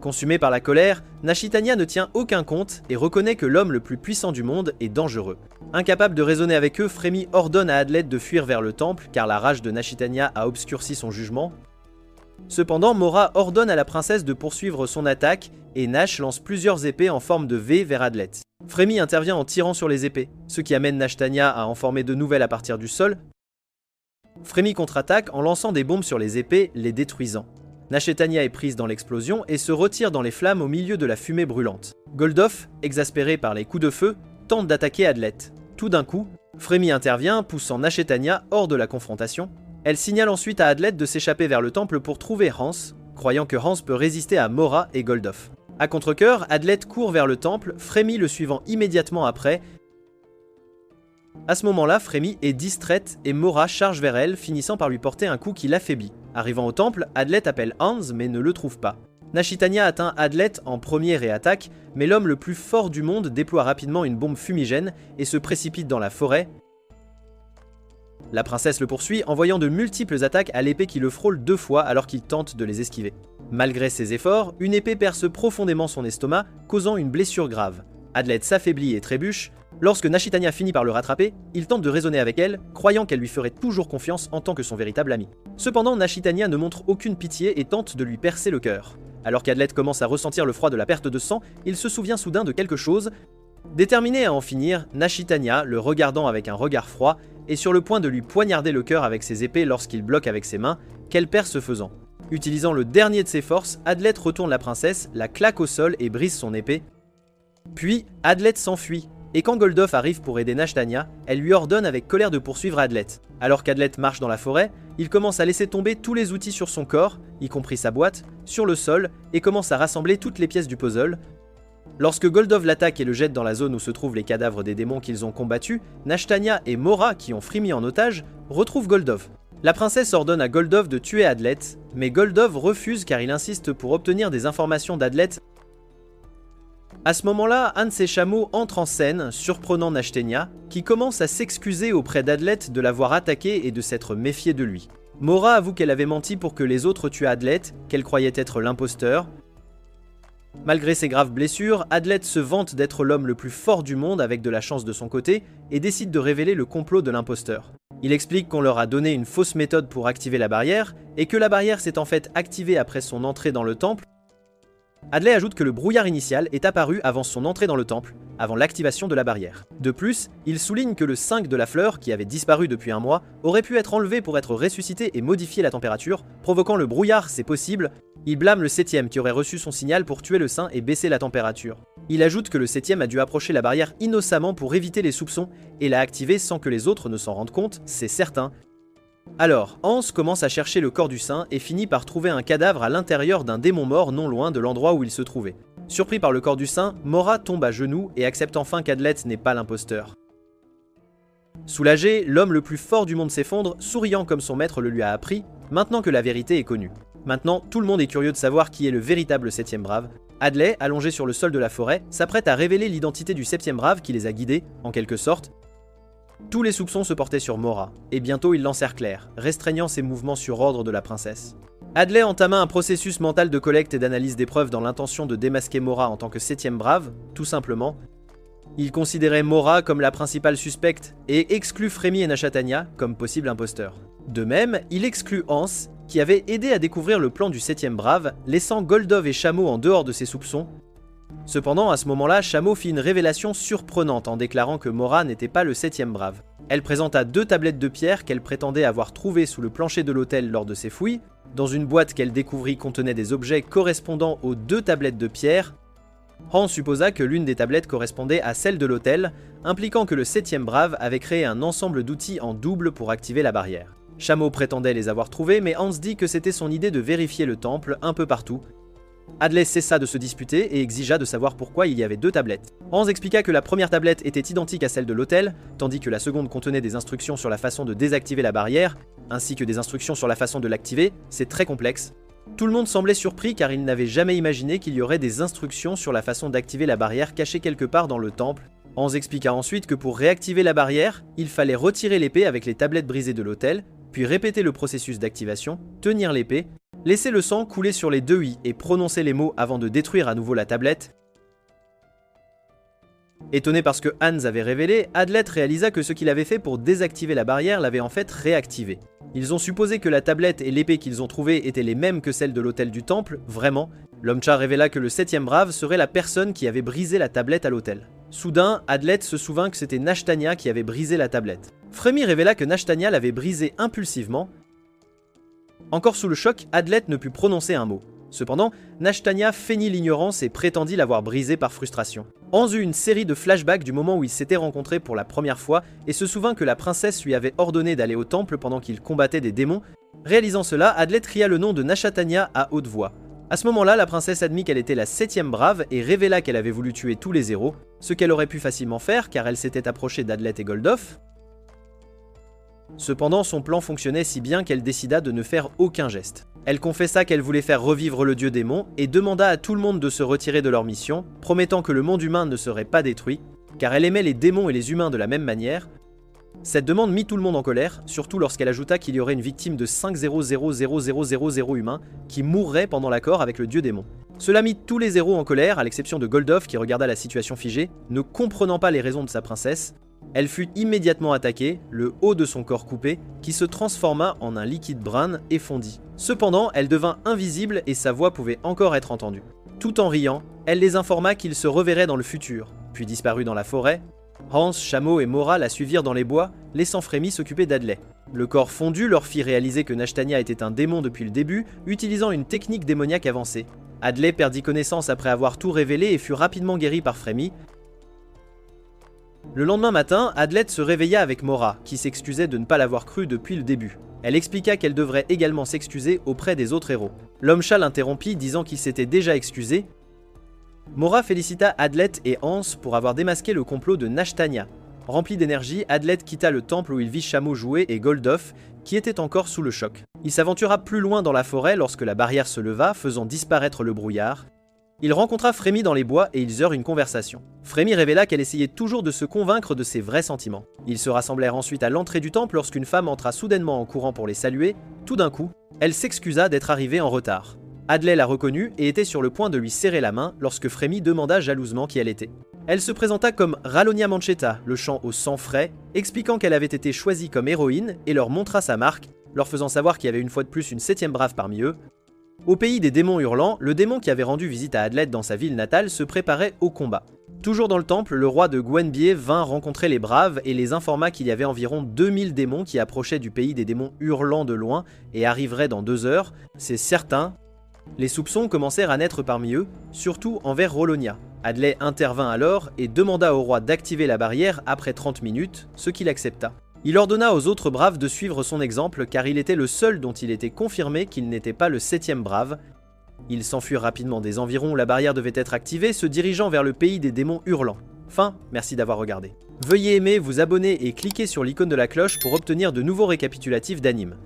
Consumé par la colère, Nashitania ne tient aucun compte et reconnaît que l'homme le plus puissant du monde est dangereux. Incapable de raisonner avec eux, Frémy ordonne à Adlet de fuir vers le temple car la rage de Nashitania a obscurci son jugement. Cependant, Mora ordonne à la princesse de poursuivre son attaque et Nash lance plusieurs épées en forme de V vers Adlet. Frémy intervient en tirant sur les épées, ce qui amène Nashitania à en former de nouvelles à partir du sol. Frémy contre-attaque en lançant des bombes sur les épées, les détruisant. Nashitania est prise dans l'explosion et se retire dans les flammes au milieu de la fumée brûlante. Goldof, exaspéré par les coups de feu, tente d'attaquer Adlet. Tout d'un coup, Frémy intervient, poussant Nashitania hors de la confrontation. Elle signale ensuite à Adlet de s'échapper vers le temple pour trouver Hans, croyant que Hans peut résister à Mora et Goldof. À contre-cœur, Adlet court vers le temple, Frémy le suivant immédiatement après. À ce moment-là, Frémy est distraite et Mora charge vers elle, finissant par lui porter un coup qui l'affaiblit. Arrivant au temple, Adlet appelle Hans mais ne le trouve pas. Nashitania atteint Adlet en premier et attaque, mais l'homme le plus fort du monde déploie rapidement une bombe fumigène et se précipite dans la forêt. La princesse le poursuit, envoyant de multiples attaques à l'épée qui le frôle 2 fois alors qu'il tente de les esquiver. Malgré ses efforts, une épée perce profondément son estomac, causant une blessure grave. Adlet s'affaiblit et trébuche. Lorsque Nashitania finit par le rattraper, il tente de raisonner avec elle, croyant qu'elle lui ferait toujours confiance en tant que son véritable ami. Cependant, Nashitania ne montre aucune pitié et tente de lui percer le cœur. Alors qu'Adlet commence à ressentir le froid de la perte de sang, il se souvient soudain de quelque chose. Déterminée à en finir, Nashitania, le regardant avec un regard froid, est sur le point de lui poignarder le cœur avec ses épées lorsqu'il bloque avec ses mains, qu'elle perd ce faisant. Utilisant le dernier de ses forces, Adlet retourne la princesse, la claque au sol et brise son épée. Puis, Adlet s'enfuit, et quand Goldof arrive pour aider Nashitania, elle lui ordonne avec colère de poursuivre Adlet. Alors qu'Adlet marche dans la forêt, il commence à laisser tomber tous les outils sur son corps, y compris sa boîte, sur le sol, et commence à rassembler toutes les pièces du puzzle. Lorsque Goldof l'attaque et le jette dans la zone où se trouvent les cadavres des démons qu'ils ont combattus, Nashitania et Mora, qui ont Frémy en otage, retrouvent Goldof. La princesse ordonne à Goldof de tuer Adlet, mais Goldof refuse car il insiste pour obtenir des informations d'Adlet. À ce moment-là, un de ses chameaux entre en scène, surprenant Nashitania, qui commence à s'excuser auprès d'Adlet de l'avoir attaqué et de s'être méfié de lui. Mora avoue qu'elle avait menti pour que les autres tuent Adlet, qu'elle croyait être l'imposteur. Malgré ses graves blessures, Adlet se vante d'être l'homme le plus fort du monde avec de la chance de son côté et décide de révéler le complot de l'imposteur. Il explique qu'on leur a donné une fausse méthode pour activer la barrière et que la barrière s'est en fait activée après son entrée dans le temple. Adlet ajoute que le brouillard initial est apparu avant son entrée dans le temple, avant l'activation de la barrière. De plus, il souligne que le 5 de la fleur, qui avait disparu depuis un mois, aurait pu être enlevé pour être ressuscité et modifier la température, provoquant le brouillard, c'est possible. Il blâme le 7ème qui aurait reçu son signal pour tuer le saint et baisser la température. Il ajoute que le 7ème a dû approcher la barrière innocemment pour éviter les soupçons et l'a activée sans que les autres ne s'en rendent compte, c'est certain. Alors, Hans commence à chercher le corps du saint et finit par trouver un cadavre à l'intérieur d'un démon mort non loin de l'endroit où il se trouvait. Surpris par le corps du saint, Mora tombe à genoux et accepte enfin qu'Adlet n'est pas l'imposteur. Soulagé, l'homme le plus fort du monde s'effondre, souriant comme son maître le lui a appris, maintenant que la vérité est connue. Maintenant, tout le monde est curieux de savoir qui est le véritable 7ème brave. Adlet, allongé sur le sol de la forêt, s'apprête à révéler l'identité du 7ème brave qui les a guidés, en quelque sorte. Tous les soupçons se portaient sur Mora, et bientôt il l'encerclèrent, restreignant ses mouvements sur ordre de la princesse. Adlet entama un processus mental de collecte et d'analyse des preuves dans l'intention de démasquer Mora en tant que 7ème brave, tout simplement. Il considérait Mora comme la principale suspecte et exclut Frémy et Nashitania comme possible imposteurs. De même, il exclut Hans, qui avait aidé à découvrir le plan du 7ème brave, laissant Goldof et Chameau en dehors de ses soupçons. Cependant, à ce moment-là, Chameau fit une révélation surprenante en déclarant que Mora n'était pas le 7ème brave. Elle présenta 2 tablettes de pierre qu'elle prétendait avoir trouvées sous le plancher de l'hôtel lors de ses fouilles. Dans une boîte qu'elle découvrit contenait des objets correspondant aux 2 tablettes de pierre. Hans supposa que l'une des tablettes correspondait à celle de l'hôtel, impliquant que le 7e brave avait créé un ensemble d'outils en double pour activer la barrière. Chameau prétendait les avoir trouvés, mais Hans dit que c'était son idée de vérifier le temple un peu partout. Adlai cessa de se disputer et exigea de savoir pourquoi il y avait 2 tablettes. Hans expliqua que la première tablette était identique à celle de l'hôtel, tandis que la seconde contenait des instructions sur la façon de désactiver la barrière, ainsi que des instructions sur la façon de l'activer. C'est très complexe. Tout le monde semblait surpris car il n'avait jamais imaginé qu'il y aurait des instructions sur la façon d'activer la barrière cachée quelque part dans le temple. Hans expliqua ensuite que pour réactiver la barrière, il fallait retirer l'épée avec les tablettes brisées de l'hôtel, puis répéter le processus d'activation, tenir l'épée, laisser le sang couler sur les 2 i et prononcer les mots avant de détruire à nouveau la tablette. Étonné par ce que Hans avait révélé, Adlet réalisa que ce qu'il avait fait pour désactiver la barrière l'avait en fait réactivée. Ils ont supposé que la tablette et l'épée qu'ils ont trouvées étaient les mêmes que celles de l'hôtel du temple, vraiment. L'Omcha révéla que le 7e brave serait la personne qui avait brisé la tablette à l'hôtel. Soudain, Adlet se souvint que c'était Nashtania qui avait brisé la tablette. Frémy révéla que Nashtania l'avait brisée impulsivement. Encore sous le choc, Adlet ne put prononcer un mot. Cependant, Nashtania feignit l'ignorance et prétendit l'avoir brisée par frustration. Hans eut une série de flashbacks du moment où ils s'étaient rencontrés pour la première fois et se souvint que la princesse lui avait ordonné d'aller au temple pendant qu'il combattait des démons. Réalisant cela, Adlet cria le nom de Nashtania à haute voix. À ce moment-là, la princesse admit qu'elle était la 7e brave et révéla qu'elle avait voulu tuer tous les héros, ce qu'elle aurait pu facilement faire car elle s'était approchée d'Adlet et Goldof. Cependant, son plan fonctionnait si bien qu'elle décida de ne faire aucun geste. Elle confessa qu'elle voulait faire revivre le dieu démon et demanda à tout le monde de se retirer de leur mission, promettant que le monde humain ne serait pas détruit, car elle aimait les démons et les humains de la même manière. Cette demande mit tout le monde en colère, surtout lorsqu'elle ajouta qu'il y aurait une victime de 5000000 humains qui mourrait pendant l'accord avec le dieu démon. Cela mit tous les héros en colère, à l'exception de Goldof qui regarda la situation figée, ne comprenant pas les raisons de sa princesse. Elle fut immédiatement attaquée, le haut de son corps coupé, qui se transforma en un liquide brun et fondit. Cependant, elle devint invisible et sa voix pouvait encore être entendue. Tout en riant, elle les informa qu'ils se reverraient dans le futur, puis disparut dans la forêt. Hans, Chameau et Mora la suivirent dans les bois, laissant Frémy s'occuper d'Adlai. Le corps fondu leur fit réaliser que Nashtania était un démon depuis le début, utilisant une technique démoniaque avancée. Adlai perdit connaissance après avoir tout révélé et fut rapidement guéri par Frémy. Le lendemain matin, Adlet se réveilla avec Mora, qui s'excusait de ne pas l'avoir cru depuis le début. Elle expliqua qu'elle devrait également s'excuser auprès des autres héros. L'Omcha l'interrompit, disant qu'il s'était déjà excusé. Mora félicita Adlet et Hans pour avoir démasqué le complot de Nashtania. Rempli d'énergie, Adlet quitta le temple où il vit Chameau jouer et Goldof, qui était encore sous le choc. Il s'aventura plus loin dans la forêt lorsque la barrière se leva, faisant disparaître le brouillard. Il rencontra Frémy dans les bois et ils eurent une conversation. Frémy révéla qu'elle essayait toujours de se convaincre de ses vrais sentiments. Ils se rassemblèrent ensuite à l'entrée du temple lorsqu'une femme entra soudainement en courant pour les saluer. Tout d'un coup, elle s'excusa d'être arrivée en retard. Adlai la reconnut et était sur le point de lui serrer la main lorsque Frémy demanda jalousement qui elle était. Elle se présenta comme Ralonia Manchetta, le chant au sang frais, expliquant qu'elle avait été choisie comme héroïne et leur montra sa marque, leur faisant savoir qu'il y avait une fois de plus une 7e brave parmi eux. Au pays des démons hurlants, le démon qui avait rendu visite à Adlet dans sa ville natale se préparait au combat. Toujours dans le temple, le roi de Gwenbie vint rencontrer les braves et les informa qu'il y avait environ 2000 démons qui approchaient du pays des démons hurlants de loin et arriveraient dans 2 heures, c'est certain. Les soupçons commencèrent à naître parmi eux, surtout envers Rolonia. Adlai intervint alors et demanda au roi d'activer la barrière après 30 minutes, ce qu'il accepta. Il ordonna aux autres braves de suivre son exemple car il était le seul dont il était confirmé qu'il n'était pas le 7e brave. Ils s'enfuirent rapidement des environs où la barrière devait être activée, se dirigeant vers le pays des démons hurlants. Fin, merci d'avoir regardé. Veuillez aimer, vous abonner et cliquer sur l'icône de la cloche pour obtenir de nouveaux récapitulatifs d'animes.